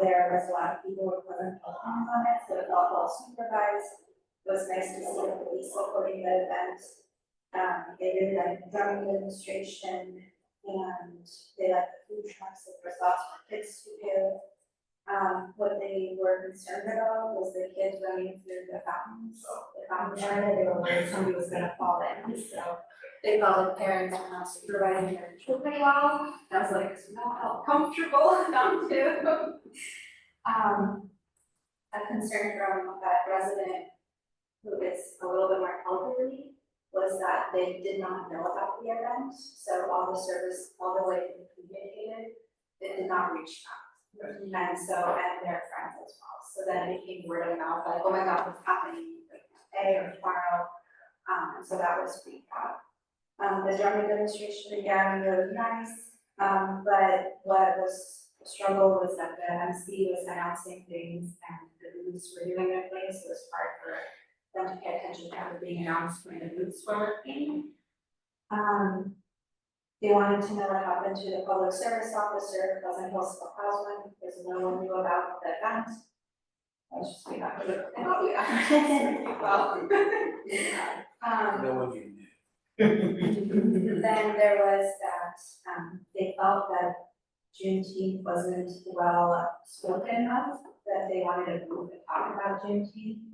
There was a lot of people with pleasant outcomes on it, so it felt well supervised. It was nice to see the police supporting the event. They really liked the drumming demonstration, and they liked the food trucks, there was lots for kids to do. What they were concerned about was the kids running through the fountains, the fountain area, they were worried somebody was gonna fall in, so they felt like parents were not supervising their children well. I was like, it's not felt comfortable enough to. A concern from that resident who is a little bit more elderly was that they did not know about the event, so all the service, all the way they communicated, it did not reach them. And their friends as well, so then it became word of mouth, like, oh my god, what's happening today or tomorrow, and so that was pretty bad. The drumming demonstration again, really nice, but what was a struggle was that the MC was announcing things and the booths were doing their things, so it was hard for them to pay attention to what was being announced when the booths were working. They wanted to know what happened to the public service officer, Pleasant Hill School Houseman, because no one knew about the event. I was just being happy. Oh, yeah. Well. No one knew. Then there was that, they felt that Juneteenth wasn't well spoken of that they wanted to move and talk about Juneteenth.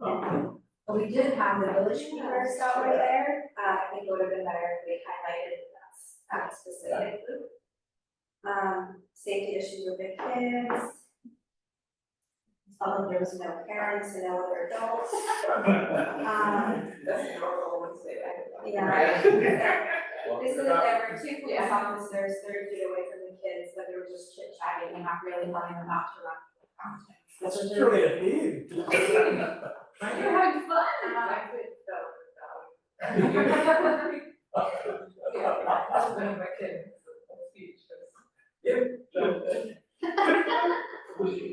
But we did have the village keeper stop right there, I think it would have been better if we highlighted that specific group. Safety issues with the kids. There was no parents and no other adults. That's the normal one to say that. Yeah. Well, They said that there were two police officers 30 feet away from the kids, but they were just chit chatting and not really letting them out to run. That's what It's really a theme. You're having fun. I could go with that. Yeah, that's one of my kids, speech.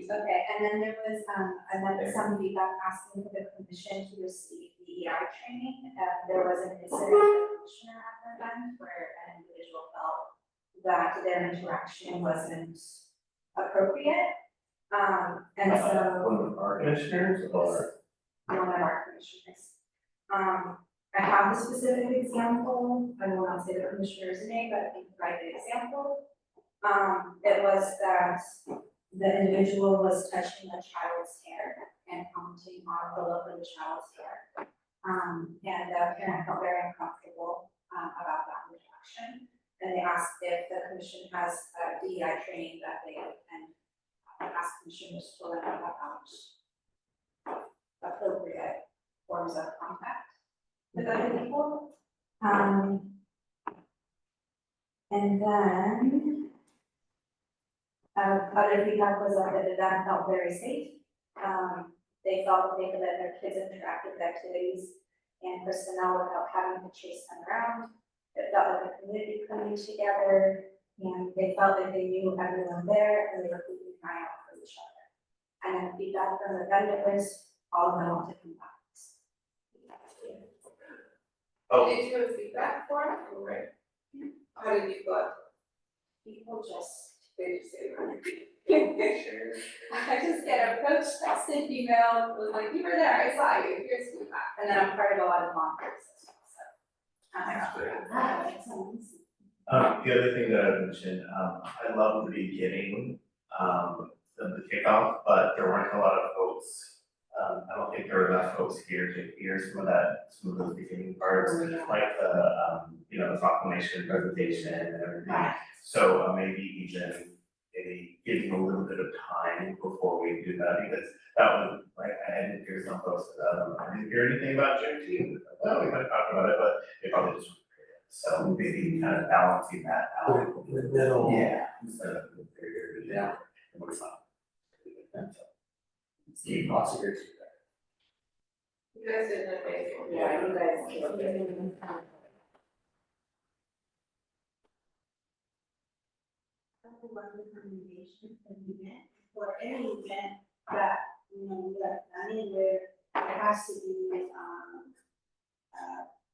Okay, and then there was, some feedback asking for the commission to receive DEI training. There was an incident with the commissioner at the event where an individual felt that their interaction wasn't appropriate. And so. One of our commissioners or? One of our commissioners. I have the specific example, I will not say the commissioner's name, but I can provide the example. It was that the individual was touching the child's hair and commenting on the look of the child's hair. And the parent felt very uncomfortable, about that interaction. And they asked if the commission has DEI training that they can ask commissioners to learn about appropriate forms of contact with other people. And then other feedback was that the event felt very safe. They felt that they could let their kids interact with activities and personnel without having to chase them around. It felt like a community coming together, and they felt like they knew everyone there and they were keeping an eye out for each other. And then feedback from the vendors, all of them want to come back. Oh, Did you have feedback for it, or right? How did you feel? People just, They just say, right? I just get approached, texted, emailed, was like, you were there, I saw you, here's feedback. And then I'm part of a lot of long groups as well, so. the other thing that I mentioned, I love the beginning, the kickoff, but there weren't a lot of folks. I don't think there were enough folks here to hear some of those beginning parts, like the, the proclamation presentation and everything. So maybe giving a little bit of time before we do that, because that was, like, I didn't hear some folks, I didn't hear anything about Juneteenth. Well, we kind of talked about it, but they probably just. So maybe kind of balancing that out. In the middle. Yeah, instead of the very, yeah, it was fun. Steve, lots of years. You guys did an amazing. Yeah, you guys killed it. One recommendation for the event, or any event that, we are planning where there has to be,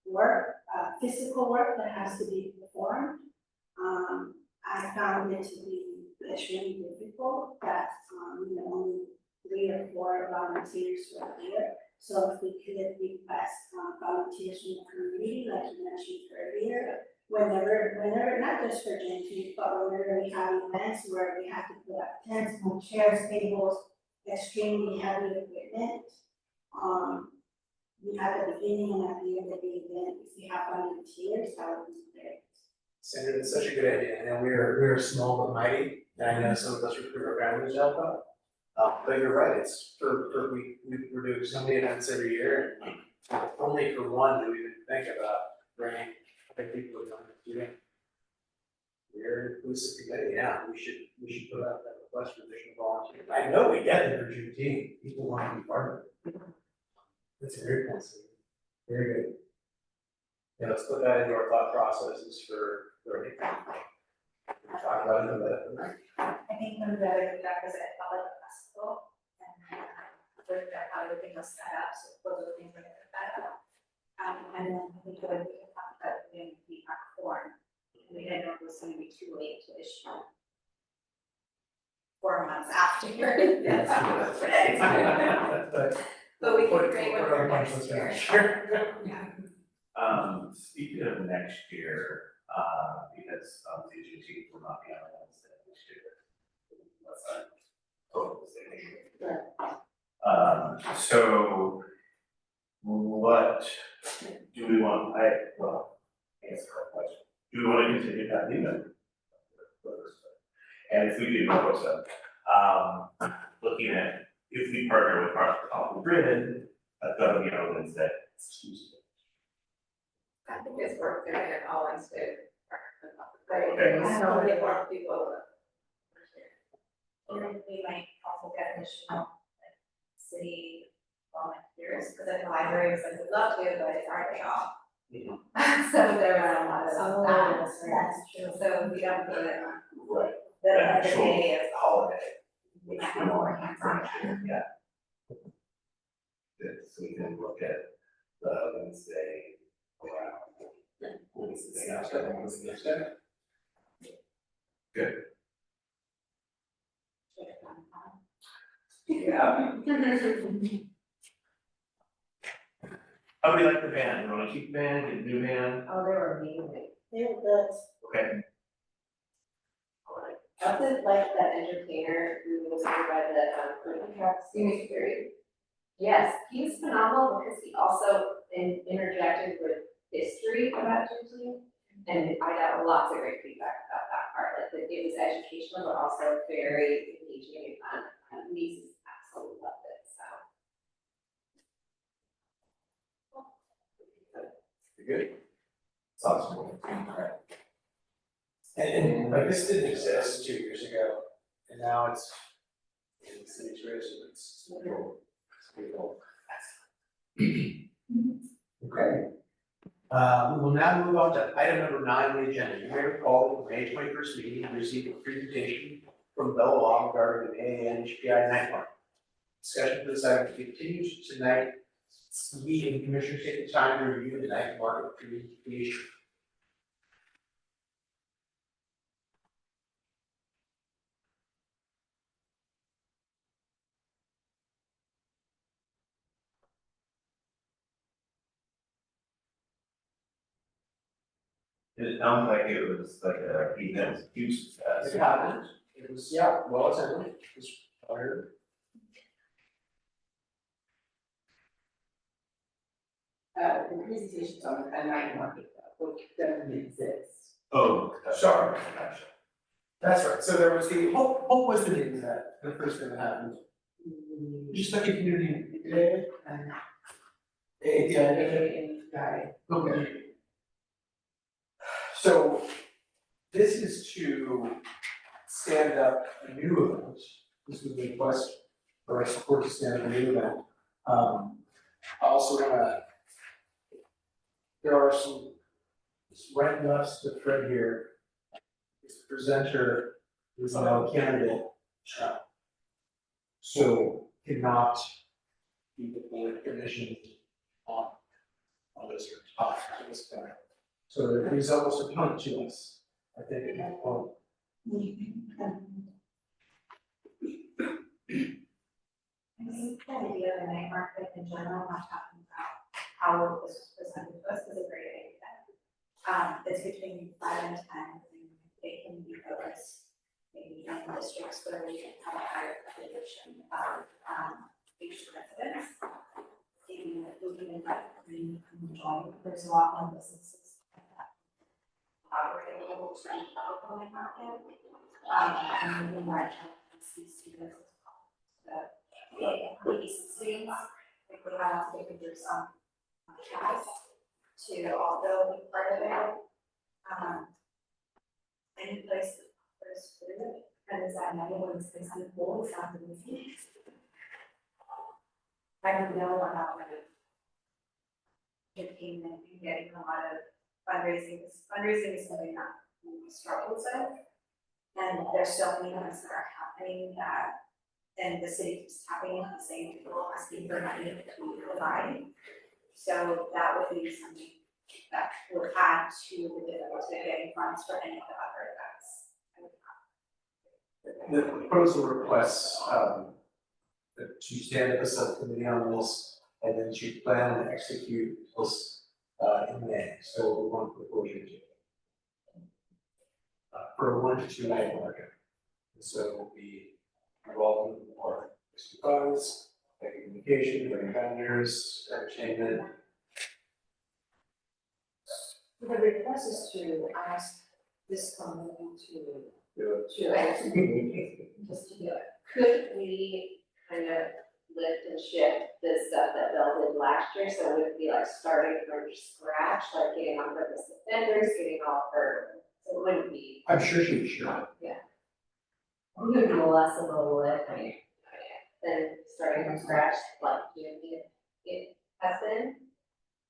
work, physical work that has to be performed. I found it to be extremely difficult that, only 3 or 4 volunteers were here. So if we could request, volunteers from the community, like you mentioned earlier, whenever, not just for Juneteenth, but whenever we have events where we have to put up tents, move chairs, tables, extremely heavy equipment. We have the beginning and at the end of the event, if we have volunteers, that would be great. Sandra, that's such a good idea. I know we're small but mighty, and I know some of us recruit our families out of. But you're right, it's we're doing so many events every year, and only for one do we even think about bringing people to come to it. We're an inclusive committee, yeah, we should put out that request for additional volunteers. I know we get it for Juneteenth, people want to be part of it. That's a great point, Steve. Very good. Yeah, let's put that into our thought processes for talk about it a bit. I think one of the other feedback was that it felt like a festival, and with that, how everything was set up, so those are the things that I looked at. And then I think that we talked about doing feedback form, and we didn't know if it was gonna be too late to issue 4 months after. But we can create one for next year. Sure. Speaking of next year, because Juneteenth will not be on Wednesday next year. total savings. So what do we want, I guess it's a question, do we want to continue that even? And if we do, what's up? Looking at, if we partner with Mark off the grid, that's gotta be on Wednesday. I think it's worth doing it all instead. Okay. I know we want people. And then we might also get additional like city volunteers, because at the library, it's like, we'd love to, but it's already off. So there are a lot of that. That's true. So we don't do it on Right. the Actual day is holiday. we might have more hands on that. Yeah. Good, so we can look at the Wednesday. Wednesday after. Good. Yeah. How do we like the band? You wanna keep the band, get a new band? Oh, they were amazing. They were good. Okay. I also like that entertainer who was over by the, food trucks. Unique period. Yes, he was phenomenal because he also interjected with history about Juneteenth. And I got lots of great feedback about that part, like that it was educational, but also very engaging and fun. And nieces absolutely loved it, so. You're good? Sounds cool. And like this didn't exist 2 years ago, and now it's in the city's residents. It's pretty cool. Okay. We will now move on to item number 9 on the agenda. You may recall at the May 21st meeting, we received a presentation from Bella Law regarding the AAN HPI night market. Discussion for this item continues tonight. We and commissioners take the time to review the night market presentation. It sounds like it was like a huge success. It happened. It was, yeah, well attended. It was fired. The presentations on the night market, which doesn't exist. Oh, Sorry. That's right. So there was the, Hope was the name of that, the first thing that happened. Just like a community day and. Okay. So this is to stand up a new event. This was a request for our support to stand up a new event. Also there are some, right next to Fred here, is the presenter who is now a candidate. So cannot be the board commissioned on this topic at this point. So it is almost a punt to us, I think, at that point. I think the idea of the night market in general, not talking about how this was presented to us, is a great idea. It's between 5 and 10, and they can be focused maybe in districts where we have a higher population of Asian residents. Maybe moving in that green join, there's a lot more businesses that are able to open the market. And moving that see students the East students, I think we have to take through some class to also be part of it. Any place that offers food, and is that everyone's facing pool, it's not the easy. I don't know about entertainment and getting a lot of fundraising. Fundraising is something that we struggle with. And there's so many things that are happening that, and the city keeps tapping into the same people asking for money to provide. So that would be something that would add to the difficulty of getting funds for any of the other events. The proposal requests, to stand up a subcommittee on this, and then to plan and execute this, in May, so we want to propose you to. For a 1 to 2 night market, so it will be involvement or funds, like communication, like vendors, entertainment. The request is to ask this community Do just to do it. Could we kind of lift and shift the stuff that Bill did last year, so it would be like starting from scratch, like getting on purpose offenders, getting all her, so it wouldn't be, I'm sure she'd sure. it would be less of a lift, than starting from scratch, like it has been.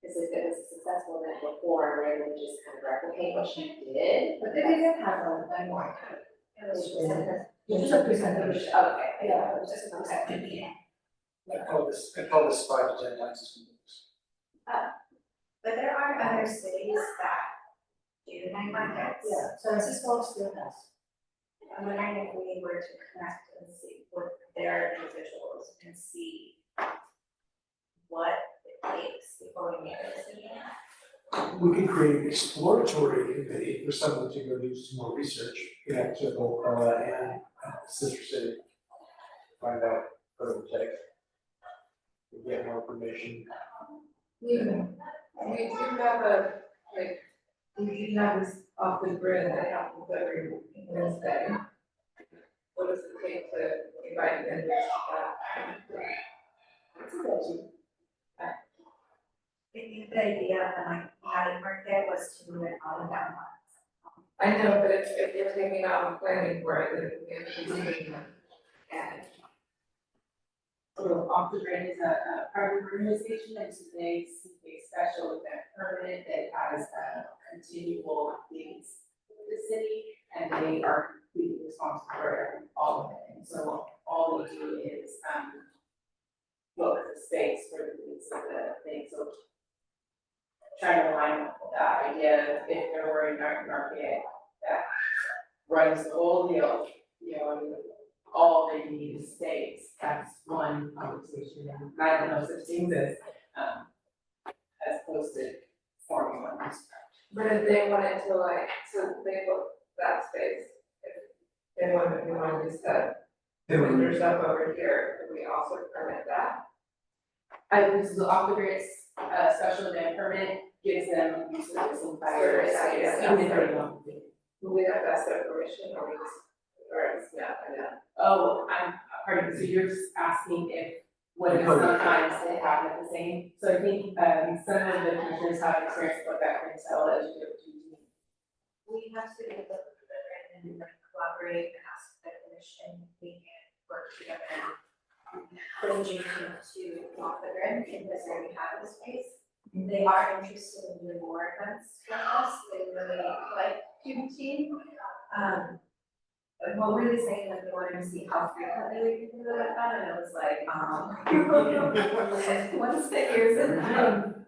Because if it was a successful event before, we're able to just kind of replicate what she did. But they didn't have a more kind of. It was just a presentation. Okay. Yeah, it was just okay. I call this 5 to 10 times as many. But there are other cities that do night markets. Yeah, so this is what still has. I'm wondering if we were to connect and see with their individuals and see what it takes before we make a decision. We could create an exploratory committee for someone to go do some more research, connect to both and Sister City. Find out what it would take. Get more information. We do have we do have this off the grid that happens every Wednesday. What does it take to invite vendors to that? I think the idea of the night market was to move it all in that month. I know, but if you're taking out planning for it, then it's continuing. And so Off the Grid is a private organization that today seeks a special event permit that has continual things with the city, and they are completely responsible for all of it. And so all they do is book the space for the needs of the thing. So trying to align with the idea of if there were a night market that runs the whole deal, and all they need is space. That's one conversation, and I don't know if such things as opposed to forming one from scratch. But if they wanted to so they book that space, if they wanted to set vendors up over here, could we also permit that? This is Off the Grid's special event permit gives them use of this entire Sure, space. yeah, And then yeah. they don't. Do we have that set permission or we just, or it's not, I know. Oh, pardon, so you're just asking what if sometimes they happen at the same, so I think, some of the commissioners have experience with that, can tell as you do. We have to be able to and collaborate and ask the commission, we can work together and bring you to off the grid because they already have the space. They are interested in doing more events with us, they really like QT. But what were they saying that they wanted to see how frequently we can do that, and it was like, what's the years in time?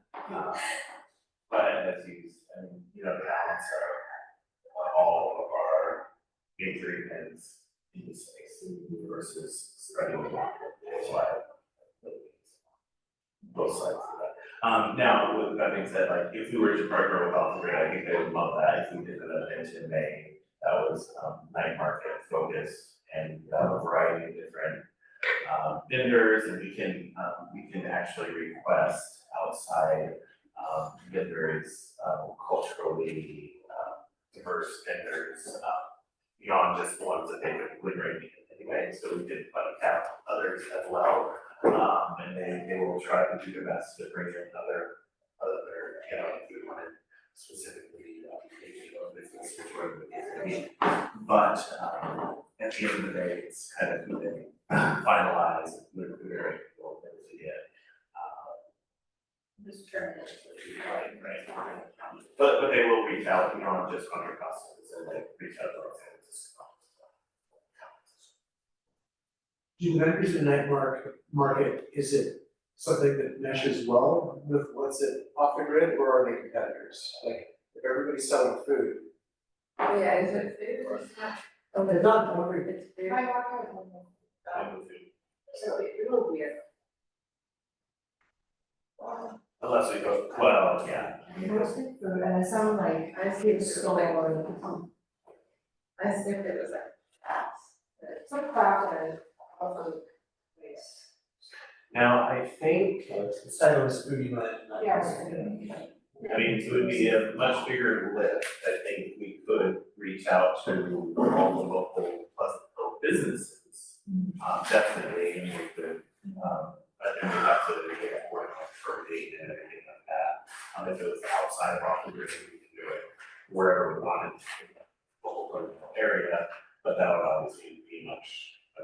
But as you, balance all of our major events in the space versus spreading it out. Both sides of that. Now, with that being said, like, if we were to partner with Off the Grid, I think they would love that. If we did an event in May that was night market focused and a variety of different vendors, and we can actually request outside vendors, culturally diverse vendors, beyond just the ones that they would bring in anyway. So we did have others as well, and they will try to do their best to bring in other, if we wanted specifically, business but at the end of the day, it's kind of who they finalize, we're very able to get. Right. But they will reach out beyond just on your customers and reach out to our fans. Do the vendors in the night market, is it something that meshes well with what's it Off the Grid, or are they competitors? Like, if everybody's selling food. Oh, yeah, is it food or snack? Oh, It's not hungry. It's food. I walk out with them. So it will be a. Unless we go, well, yeah. Roasted food, and it sounded like I see it's so going or I assumed it was like crafts. some craft and Now, I think, The site was Foodie Land. I mean, it would be a much bigger lift. I think we could reach out to all the local Pleasantville businesses. Definitely, and we could, but then we have to get for date and everything like that. If it was outside of our grid, we could do it wherever we wanted in the local Pleasantville area, but that would obviously be much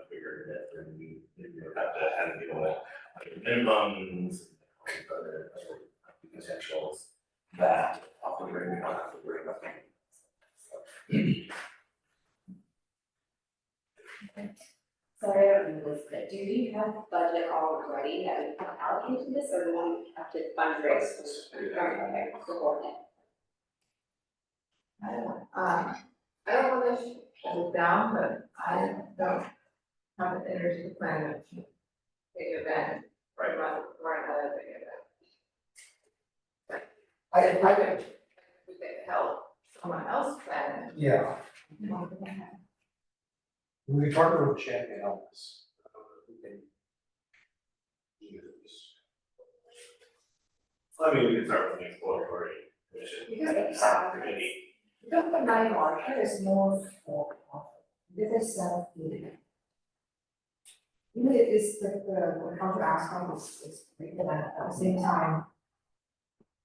bigger lift, and we would have to have to deal with like minimums and other potentials that operating we don't have to worry about. Sorry, I don't know this, but do we have budget already that we can allocate to this, or do we have to fundraise? Okay, cool. I don't wanna shut it down, but I don't have an energy plan of big event, right around another big event. I could, we could help someone else plan it. Yeah, we partner with Champion on this. We can use. I mean, we could start with an exploratory mission. Because Committee. The night market is more for, this is even it is the counter aspect is great, but at the same time,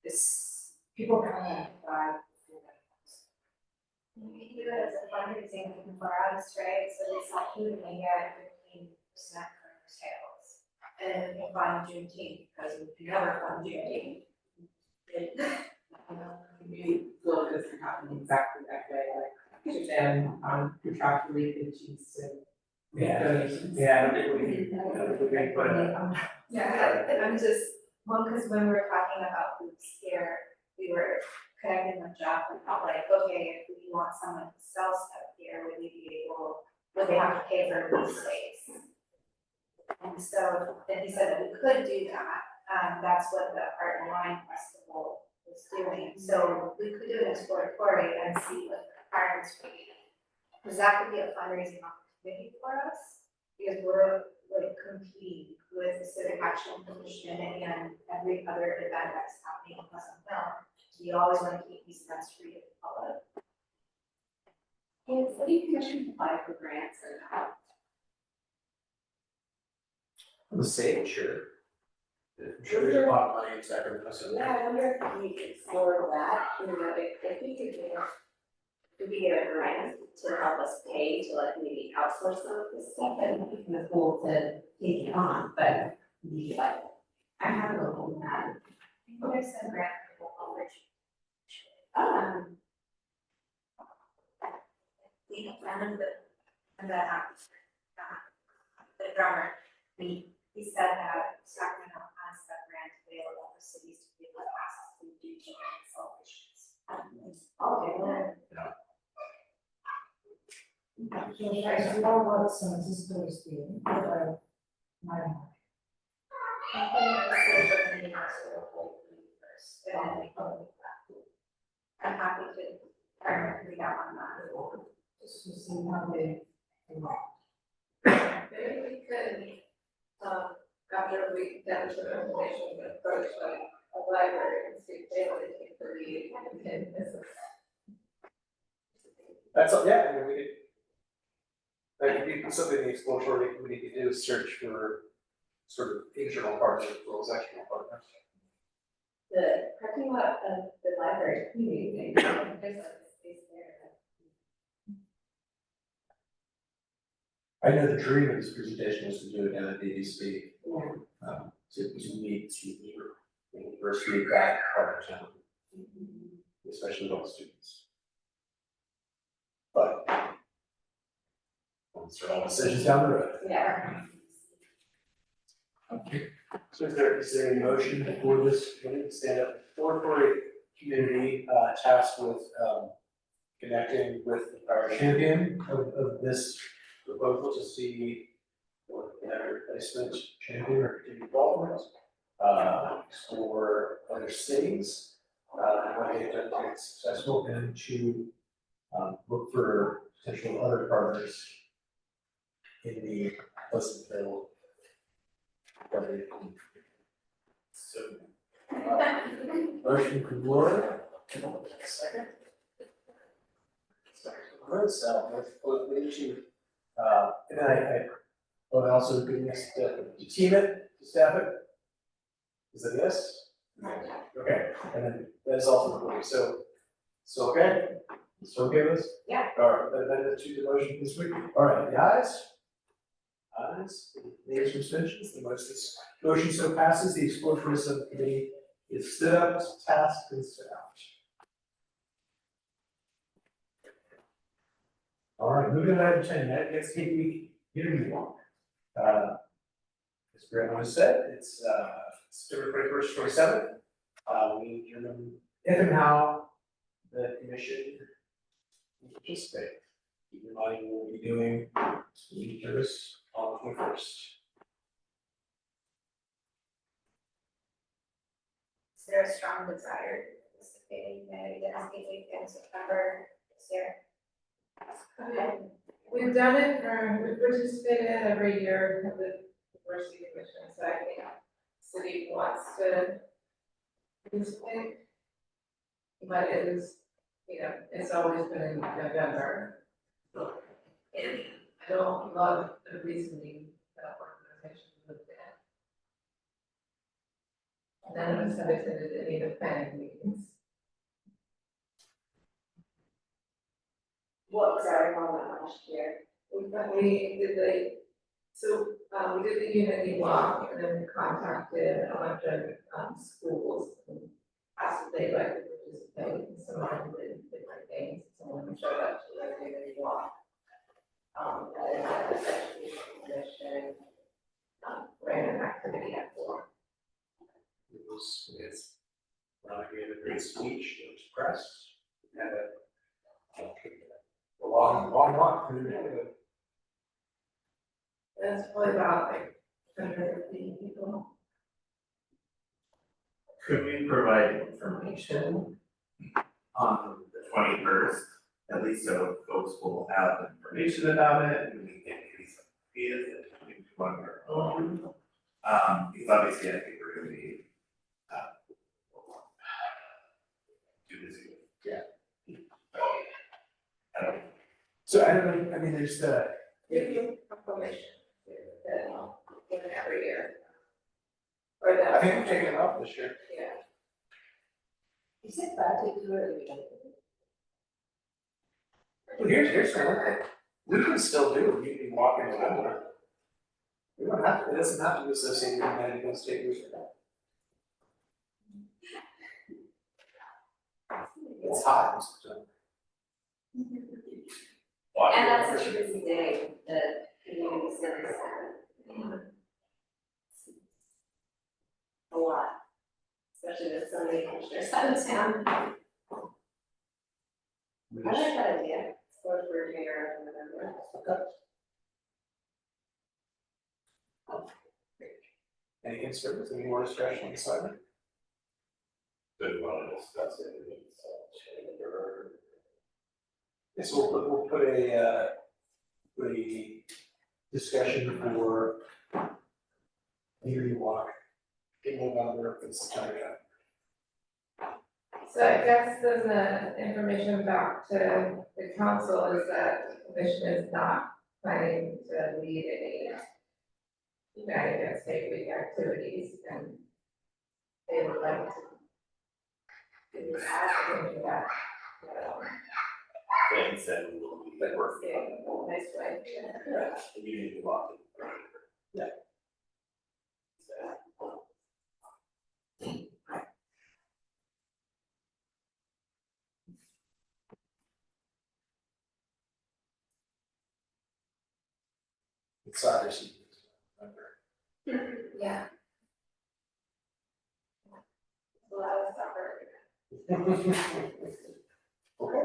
it's people coming in by. You can do it as a fundraising for us, right, so they sell food and they get 15% for sales. And we can fund Juneteenth, because we can never fund Juneteenth. We feel this can happen exactly that way, like, and contractually, the chiefs and donations. Yeah, we can put it. Yeah, I'm just, well, because when we were talking about food here, we were connecting with Jeff and felt like, okay, if we want someone to sell stuff here, would they have to pay for food space? And so, then he said that we could do that, that's what the Art and Wine Festival was doing, so we could do an exploratory and see what the requirements would be. Because that could be a fundraising opportunity for us, because we're like competing with the Civic Action Commission and every other event that's happening in Pleasantville. We always want to keep these events free to the public. And so you can apply for grants or not? The same, sure. Sure, there's a lot of money in Sacramento, so. Yeah, I wonder if we could explore that, you know, if we could get, if we get a grant to help us pay to like maybe outsource some of this stuff, and we can afford to take it on, but we like, I have a little on that. There's some grant for college. The drummer, he said that Sacramento has that grant available for cities to be able to access to do celebrations. Okay, So guys, you know what San Francisco is doing, but my. I'm putting the social media sort of whole thing first, and then we can. I'm happy to partner with that on that. Just to see how they. Maybe we could, after we get the information, approach like a library and see if they would take the lead in this. That's, yeah, I mean, we could. That could be something the exploratory committee could do, is search for sort of internal partners as well as external partners. the parking lot of the library is pretty amazing, there's like a space there. I know the dream of this presentation was to do it down at DDC, Yeah. to meet the university back part of town, especially with all the students. But those are all decisions down the road. Yeah. Okay. So is there a motion for this, stand up exploratory community, tasked with, connecting with the power champion of this proposal to see what their replacement champion or continued involvement, for other cities, and what they've done to be successful, and to, look for potential other partners in the Pleasantville. So, Motion from Laura. Second. Second from Chris, both lead you. And I will also do this, to team it, to staff it. Is it this? Okay, and then that is also the way, so okay? So okay with this? Yeah. All right, that choose the motion this week. All right, the ayes? Ayes, nays, abstentions, the motion so passes, the exploratory subcommittee is stood up, tasked, and stood out. All right, moving to item 10, that gets Cape Week Unity Walk. As Graham has said, it's September 21st, 27th. We determine if and how the commission will participate. Keep in mind, we'll be doing community service on the 21st. Is there a strong desire to participate in the Asking Week in September this year? We've done it we've participated every year of the diversity commission, so I think the city wants to participate. But it is, it's always been in November. And I don't love the reasoning that organizations looked at. None of us have attended any of the planning meetings. What was our involvement last year? We did the Unity Walk and then we contacted a bunch of schools and asked if they'd like to participate, and some of them did different things, some of them showed up to the Unity Walk. And then the Education Commission ran an activity at 4. It's Ron gave a great speech, it was pressed, had a long walk through the neighborhood. That's probably about 150 people. could we provide information on the 21st? At least so folks will have information about it, and we can maybe some ideas that we can do on our own. Because obviously I think we're gonna be too busy. Yeah. I don't know. So I don't know, I mean, there's the, Give you information that given every year. Or that. I think I'm taking it off this year. Yeah. Is it bad to do it? Well, here's the one thing, we can still do a community walk in November. We don't have to, it doesn't have to be associated with United State Week. It's hot in September. And that's such a busy day, the community service center. A lot, especially with so many commissioners out of town. I like that idea, explore for a year in November. Any concerns, any more discussion on the side? Good, well, that's it. Yes, we'll put a discussion for community walk in November for September. So I guess then the information back to the council is that the commission is not planning to lead any United State Week activities, and they would like to do that. Things and we'll be But working on in a nice way. the community walk. Yeah. It's soccer season, remember? Yeah. A lot of soccer. Okay.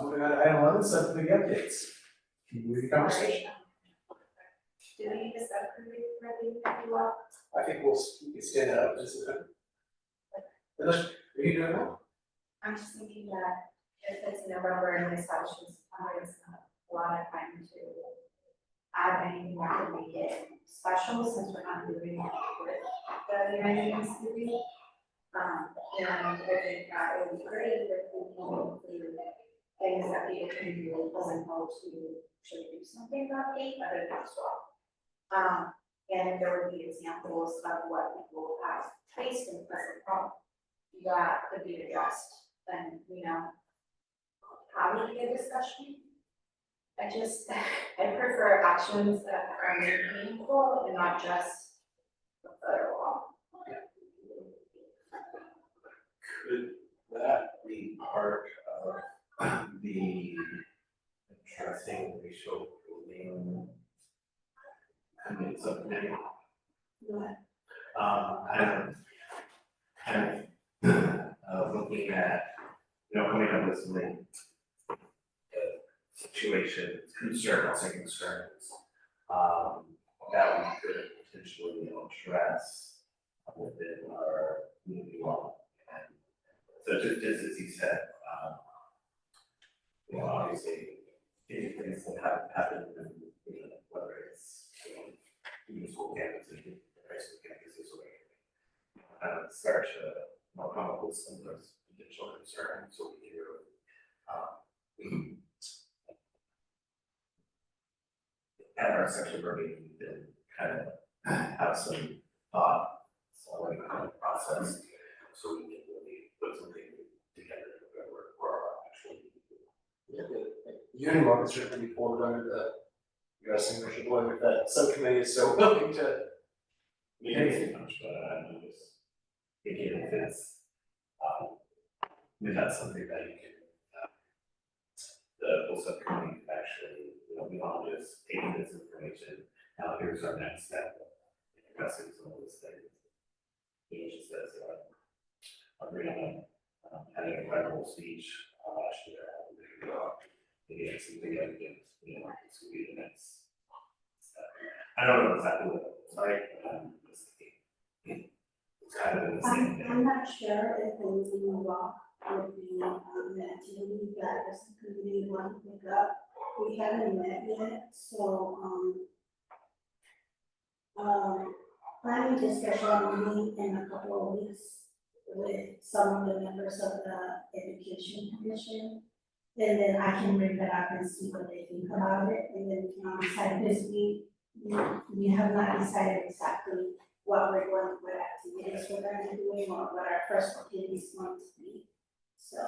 Moving on to item 11, subcommittee updates. Community conversation. Do we need a subcommittee for the walk? I think we can stand up, this is it. Unless, are you doing that? I'm just thinking that if it's November and the establishment's time, it's not a lot of time to add anything that would make it special, since we're not doing it with the United Institute. And I think that it would be great if we can include things that people can do as opposed to should do something about it, other than as well. And there would be examples of what people have faced in present problem that could be addressed, and, you know, having a discussion. I prefer actions that are meaningful and not just a photo wall. Could that be part of the addressing racial bullying committee subcommittee? Kind of looking at, coming up with some situations, concerns, that we could potentially address within our community law. And so just as you said, obviously, things that have happened, whether it's school campuses, high school campuses, or start to come up with some of those potential concerns, so we can at our section where we can kind of have some thought, following on the process, so we can really put something together that we're actually. Unimog is certainly forward the addressing racial bullying, if that subcommittee is so willing to. Anything much, but I'm just thinking if it's, if that's something that you can, the full subcommittee can actually, beyond just taking this information, now here's our next step, addressing some of those things. He just says, having an incredible speech last year, maybe it's something that we can, this will be the next step. I don't know exactly what it looks like, but I'm just thinking, it's kind of in the same thing. I'm not sure if the new law would be, the activity that the community want to pick up. We haven't met yet, so, planning discussion meeting in a couple of weeks with some of the members of the education commission. And then I can bring that up and see what they think about it, and then we can decide this week. We have not decided exactly what we're going, what activities we're going to be doing, or what our first activity is going to be. So,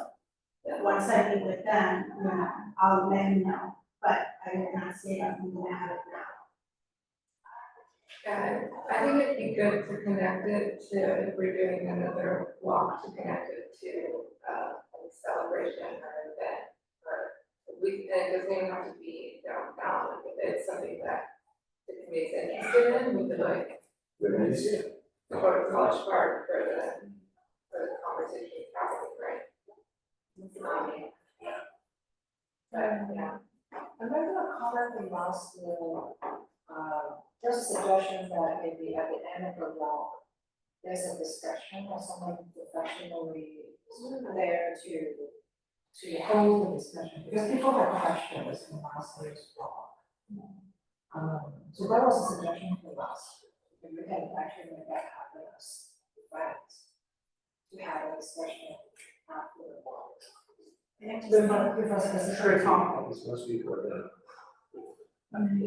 once I meet with them, I'll let you know, but I will not say that I'm gonna have it now. I think it'd be good to connect it to, if we're doing another walk, to connect it to, a celebration or event. Or it doesn't even have to be downtown, if it's something that the committee's interested in, we could like, go to College Park for the conversation topic, right? But, yeah. I'm going to comment from last year, there's a suggestion that maybe at the end of the walk, there's a discussion or someone professionally there to hold the discussion, because people have questions in last year's walk. So that was a suggestion for us, if we can actually make that happen as friends, to have a discussion after the walk. Give us a specific topic. Most people are gonna.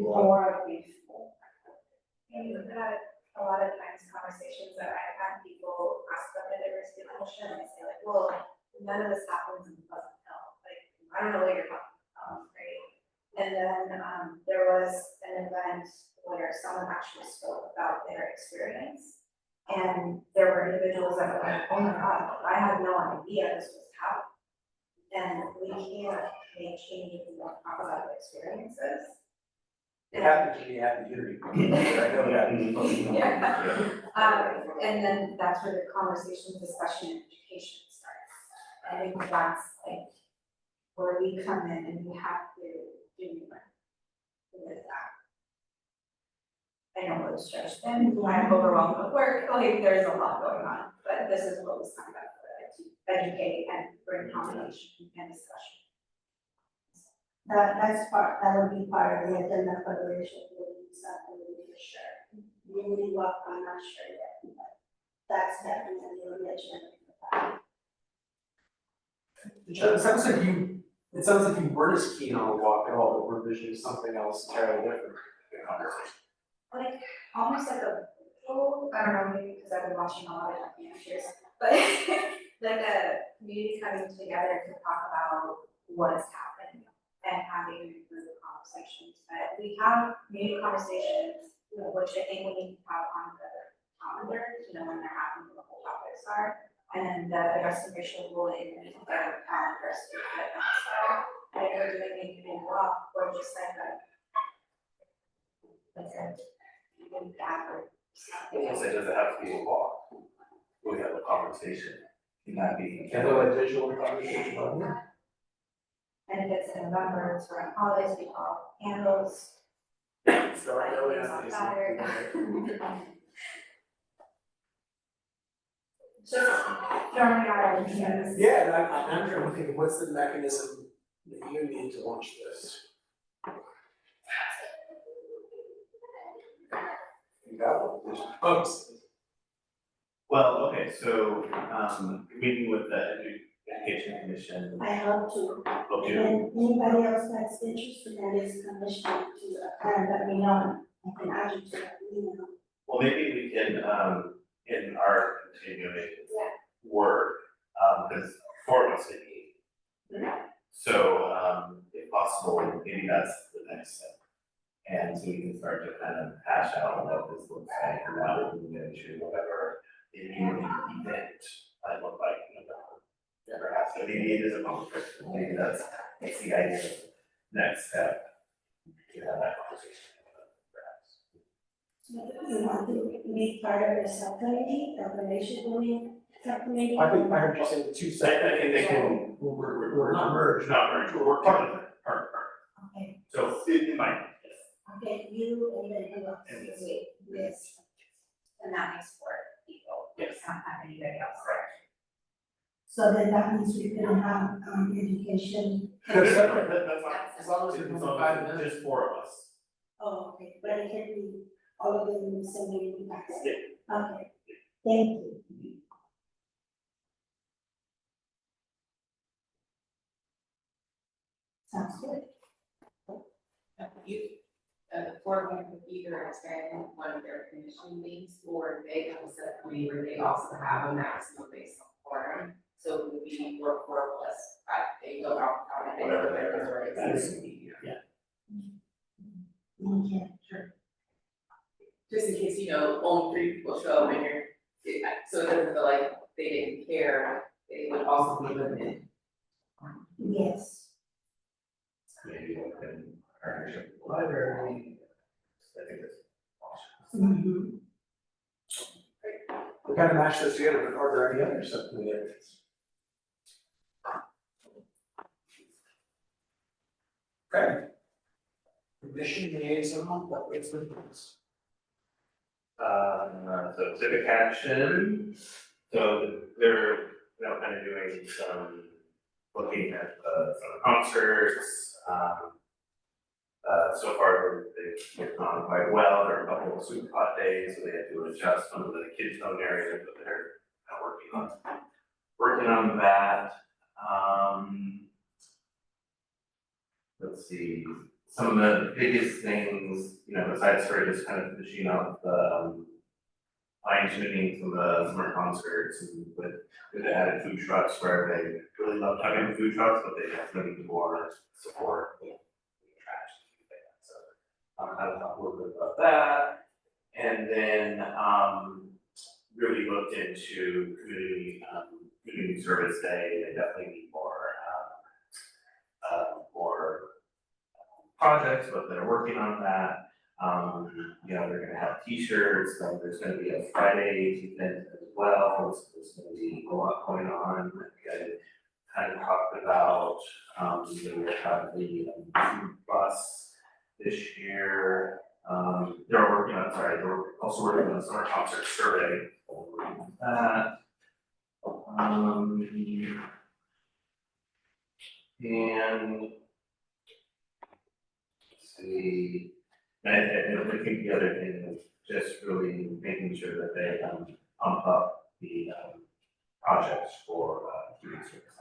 Or before. And we've had a lot of times conversations that I've had people ask about the diversity commission, and they say like, well, none of this happens in Pleasant Hill, like, I don't know what you're talking about, right? And then, there was an event where someone actually spoke about their experience. And there were individuals that were like, oh my God, I had no idea this was happening. And we can't make changes if we don't talk about the experiences. It happens to be happy hearing. I know that. Yeah. And then that's where the conversation, discussion, and education starts. I think that's like where we come in and we have to do more with that. I know it's stretched thin, I'm overwhelmed with work, like there's a lot going on, but this is what was signed up for, to educate and bring conversation and discussion. that would be part of the agenda for the racial building subcommittee for sure. Really what, I'm not sure yet, but that's definitely on the agenda for that. It sounds like you weren't as keen on a walk at all, but we're envisioning something else entirely different in the conversation. Like, almost like a, oh, I don't know, maybe because I've been watching a lot of documentaries, but like a community coming together to talk about what's happened and having those conversations. But we have community conversations, which I think we need to have on the calendar, when they're happening, what the topics are. And the addressing racial bullying and the calendars to put them aside. And if we're doing anything wrong, or just like a even average. Almost like, does it have to be a walk? We have a conversation, it might be. Visual conversation on here. And if it's in November, it's around holidays, we call candles. So I know we have to do something. Just throwing out ideas. Yeah, and I'm trying to think of what's the mechanism that you need to launch this? You got one, there's folks. Well, okay, so, meeting with the education commission, I hope to, will and do, then anybody else that's interested in this commission to let me know, I can add you to that email. well, maybe we can, in our continuing work, because four of us may meet. So, if possible, maybe that's the next step. And so we can start to kind of hash out what this looks like, and how we can get into whatever the community event might look like in November. Perhaps, so maybe it is a conference, maybe that's the idea, next step, to have that conversation, perhaps. You want to be part of the subcommittee, the racial bullying subcommittee? I heard you say the two separate. I think they can, We're not merged. not merge, we're part of it, part. Okay, So it might, yes. okay, you and then who else? And this. Yes. And that makes four people. Yes. Not have anybody else there. So then that means we couldn't have, education, They're separate. That's fine. As long as As it's long within as 5 it's minutes. just four of us. oh, okay, but it can be all of them in the same meeting, that's Yeah. okay, thank you. Sounds good. For one could either attend one of their commission meetings, or they have a subcommittee where they also have a maximum based on quorum. So it would be four plus, they go out, and they Whatever go their there. capacity, yeah. Okay. Just in case, only 3 people show up and so it doesn't feel like they didn't care, they would also be limited. Yes. Maybe we can partnership with the library. I think that's awesome. Mm-hmm. We kind of mashed those together, but are there any other subcommittee areas? Okay. Commission liaison, what is the difference? So civic action, so they're, kind of doing some, looking at, some concerts, so far they've gone quite well, there are a couple of super hot days, so they had to adjust some of the kids zone areas, but they're kind of working on that. Let's see, some of the biggest things, besides sort of just kind of finishing up the, fine tuning some of the summer concerts and with the added food trucks where they really loved having food trucks, but they definitely need more support with trash and things like that. So I will talk a little bit about that. And then really looked into community service day. They definitely need more projects, but they're working on that. They're gonna have t-shirts, then there's gonna be a Friday event as well, there's gonna be a lot going on. I kind of talked about, we have the food bus this year. They're also working on a summer concert survey, so we're working on that. And I think the other thing is just really making sure that they pump up the projects for community service.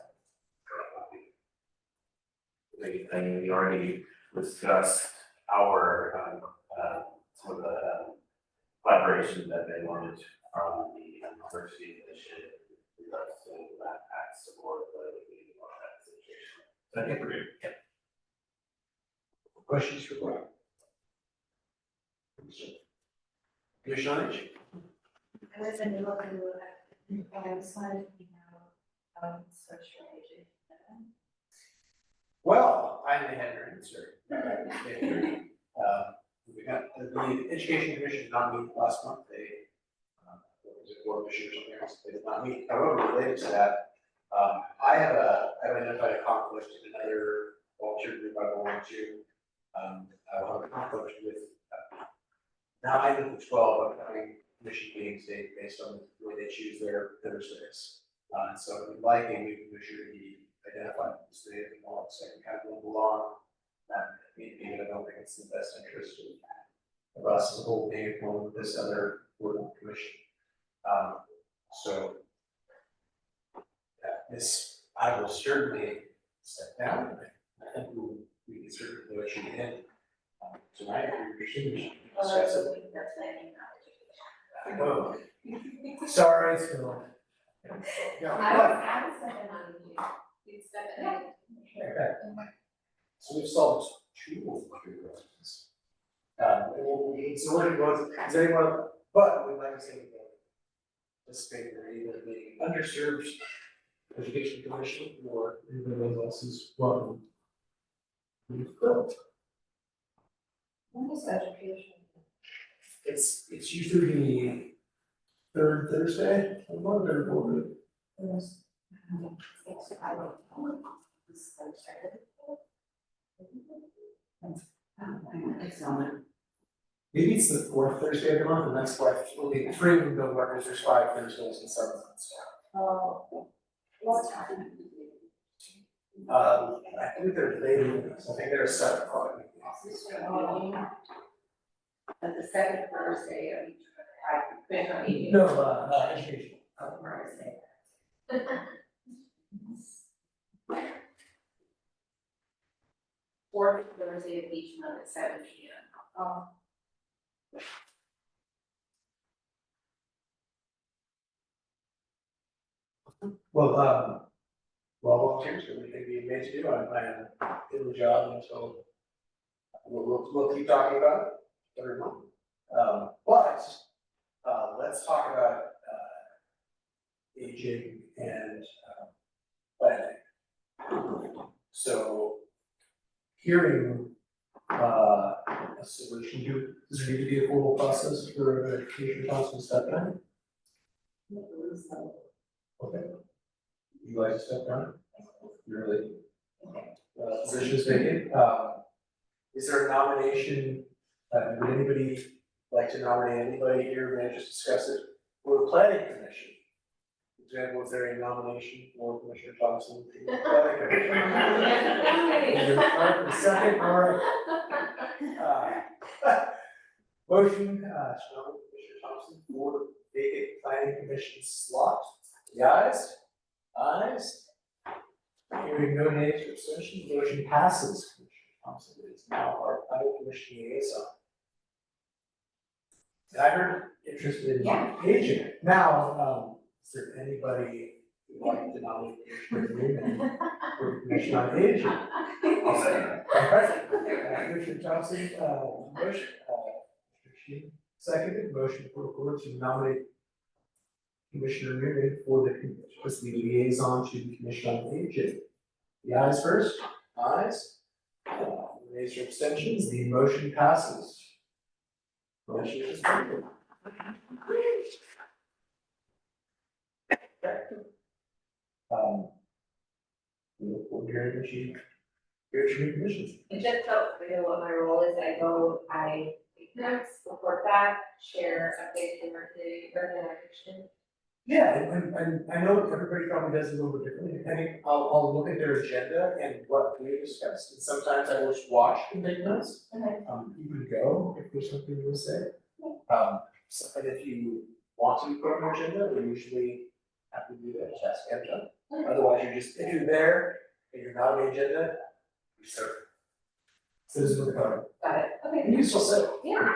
I mean, we already discussed our some of the collaboration that they wanted from the university initiative with regards to that act support the community on that situation. So I think we're good. Yeah. Questions for Brian? Commissioner Lynch? I was in the look and I was wanted to know, social agent. Well, I may have your answer. We got, the Education Commission did not meet last month, they, was it board issue or something else, they did not meet. However, related to that, I've identified a conflict in another volunteer group I belong to. I will have a conflict with 9 of the 12 upcoming commission meetings based on the way they choose their Thursdays. And so if you'd like, maybe we should be identified this day if you want, so I can kind of move along. Maybe I don't think it's in the best interest of us as a whole being with this other board and commission. So this, I will certainly step down. I think we can certainly let you in tonight if you're interested. Discuss it. Oh, sorry, Phil. No, I was stepping on you, you'd step in. okay. So we've solved 2 of the 3 questions. So what it was, is anyone, but we'd like to say participate in either the underserved education commission or anybody else is welcome. What is education? It's usually the 3rd Thursday of the month or 4th. Maybe it's the 4th Thursday of the month, and that's why the free window workers, there's 5 Thursdays and 7 months. What time? I think they're later, I think they're 7 o'clock. At the second Thursday of each, commission meeting. No, education. Fourth Thursday of each month at 7 p.m. Well, volunteers, anything being made to do, I'm in the job until we'll keep talking about it every month. But let's talk about aging and planning. So hearing a solution, does there need to be a formal process for an education council to step down? Okay. You like to step down? Really? Position is vacant. Is there a nomination? Would anybody like to nominate anybody here? May I just discuss it? For the planning commission. For example, is there a nomination for Commissioner Thompson? For the planning commission? Alright, second, all right. Motion, to nominate Commissioner Thompson for vacant planning commission slot. The ayes? Ayes? Hearing no nays or abstentions, the motion passes. Commissioner Thompson is now our planning commission liaison. And I heard interested in aging. Now, is there anybody who would like to nominate Commissioner Newman for commission on aging? I'll say that. All right. Commissioner Thompson, motion, seconded, motion for the board to nominate Commissioner Newman for the liaison to the Commission on Aging. The ayes first, ayes. Nays or abstentions, the motion passes. Motion is approved. We look forward to hearing what you, your new commissions. And just so you know what my role is, I take notes, report back, share updates and recommendation. Yeah, and I know everybody probably does it a little bit differently, depending, I'll look at their agenda and what we discussed, and sometimes I will just watch and take notes. Okay. You can go if there's something you want to say. And if you want to put on your agenda, we usually have to do that, just ask Angela. Otherwise, if you're there and you're not on the agenda, you serve. Citizen of the code. Got it, okay. And you still sit. Yeah.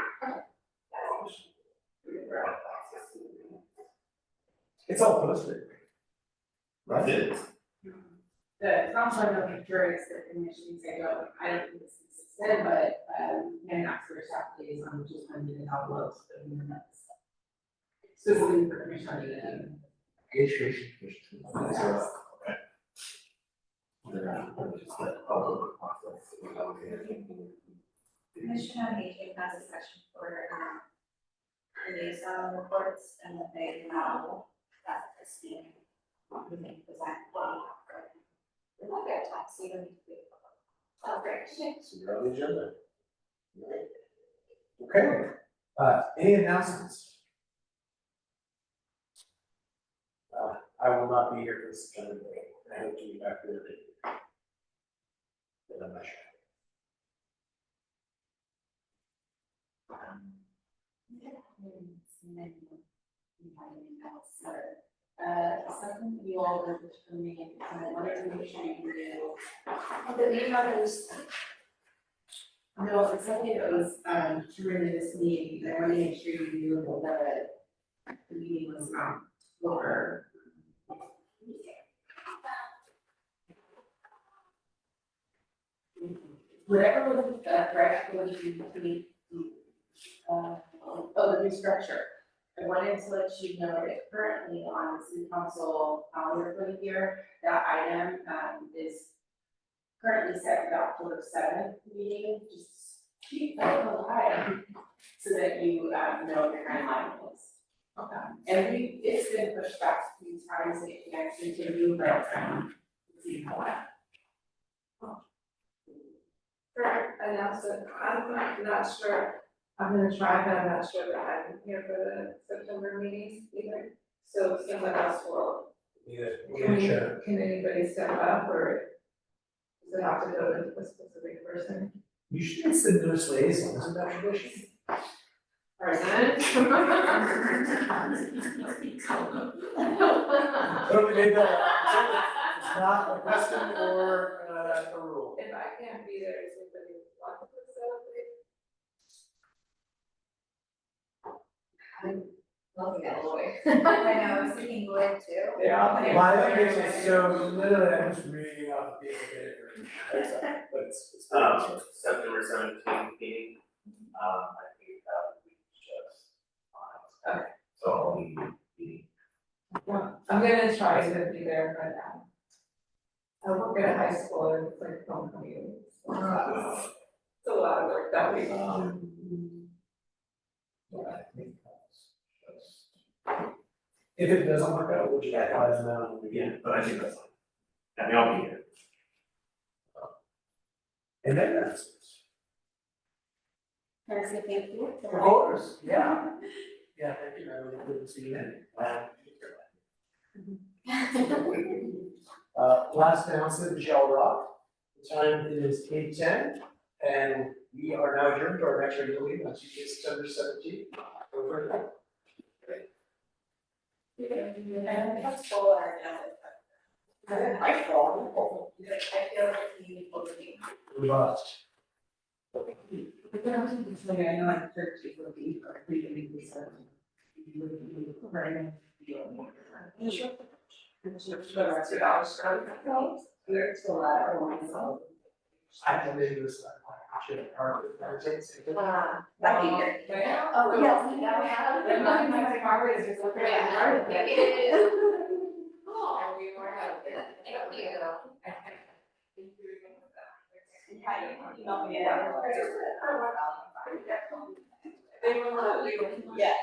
It's all posted. Right? It is. The conflict of interest that commissions, I don't think this is said, but, and ask for staff days on which is funded and envelopes, but in the next. Specifically for commission on the, Education commission. Commission on Aging has a section for, liaison reports, and that they allow that Christine, we think, present. We're not gonna talk, so you don't need to be. Oh, great. So you're on the agenda. Okay, any announcements? I will not be here for this agenda meeting, I hope to be back there. But I'm not sure. something you all did for me, and I wanted to make sure you knew. The email is. No, it's something that was, during this meeting, I wanted to make sure you knew that the meeting was, over. Whatever was the correct, what you need, the new structure. I wanted to let you know that currently on the city council calendar for the year, that item, is currently set for the October 7th meeting, just keep that alive, so that you, know what your timeline is. And it's been pushed back a few times, and it can actually continue, but, see how that. For announcement, I'm not sure, I'm gonna try, but I'm not sure that I'm here for the September meetings either. So someone else will, can anybody step up, or does it have to go to a specific person? Usually it's the newest liaison, isn't that tradition? Person? Totally made that up. It's not a custom or a rule. If I can't be there, is anybody want to celebrate? Looking at Lloyd. I know, I was thinking Lloyd too. Yeah, my case is so literally I'm just reading off the piece of paper. But it's. September 17th meeting, I think that would be just fine. Okay. So I'll be. Well, I'm gonna try to be there, but I work at a high school and it's like homecoming. So it's a lot of work that week. If it doesn't work out, we'll just advise them out. Yeah, but I think that's fine. I mean, I'll be here. And then that's. Can I say thank you? Of course, yeah. Yeah, thank you, I really good to see you then. Last announcement, Michelle Rock. The time is 8:10, and we are now adjourned to our next regular meeting on Tuesday, September 17th. Over. That's full or no? I I feel like we need to be. Robust. I know like 30 will be, or 3 to be, so. Very. There's a lot of ones, so. I have to do this. I should have heard it. I would say it's a good- That'd be great. Oh, yes, we now have. My car is just looking at the car. Oh, we were having, thank you. They will let you. Yeah.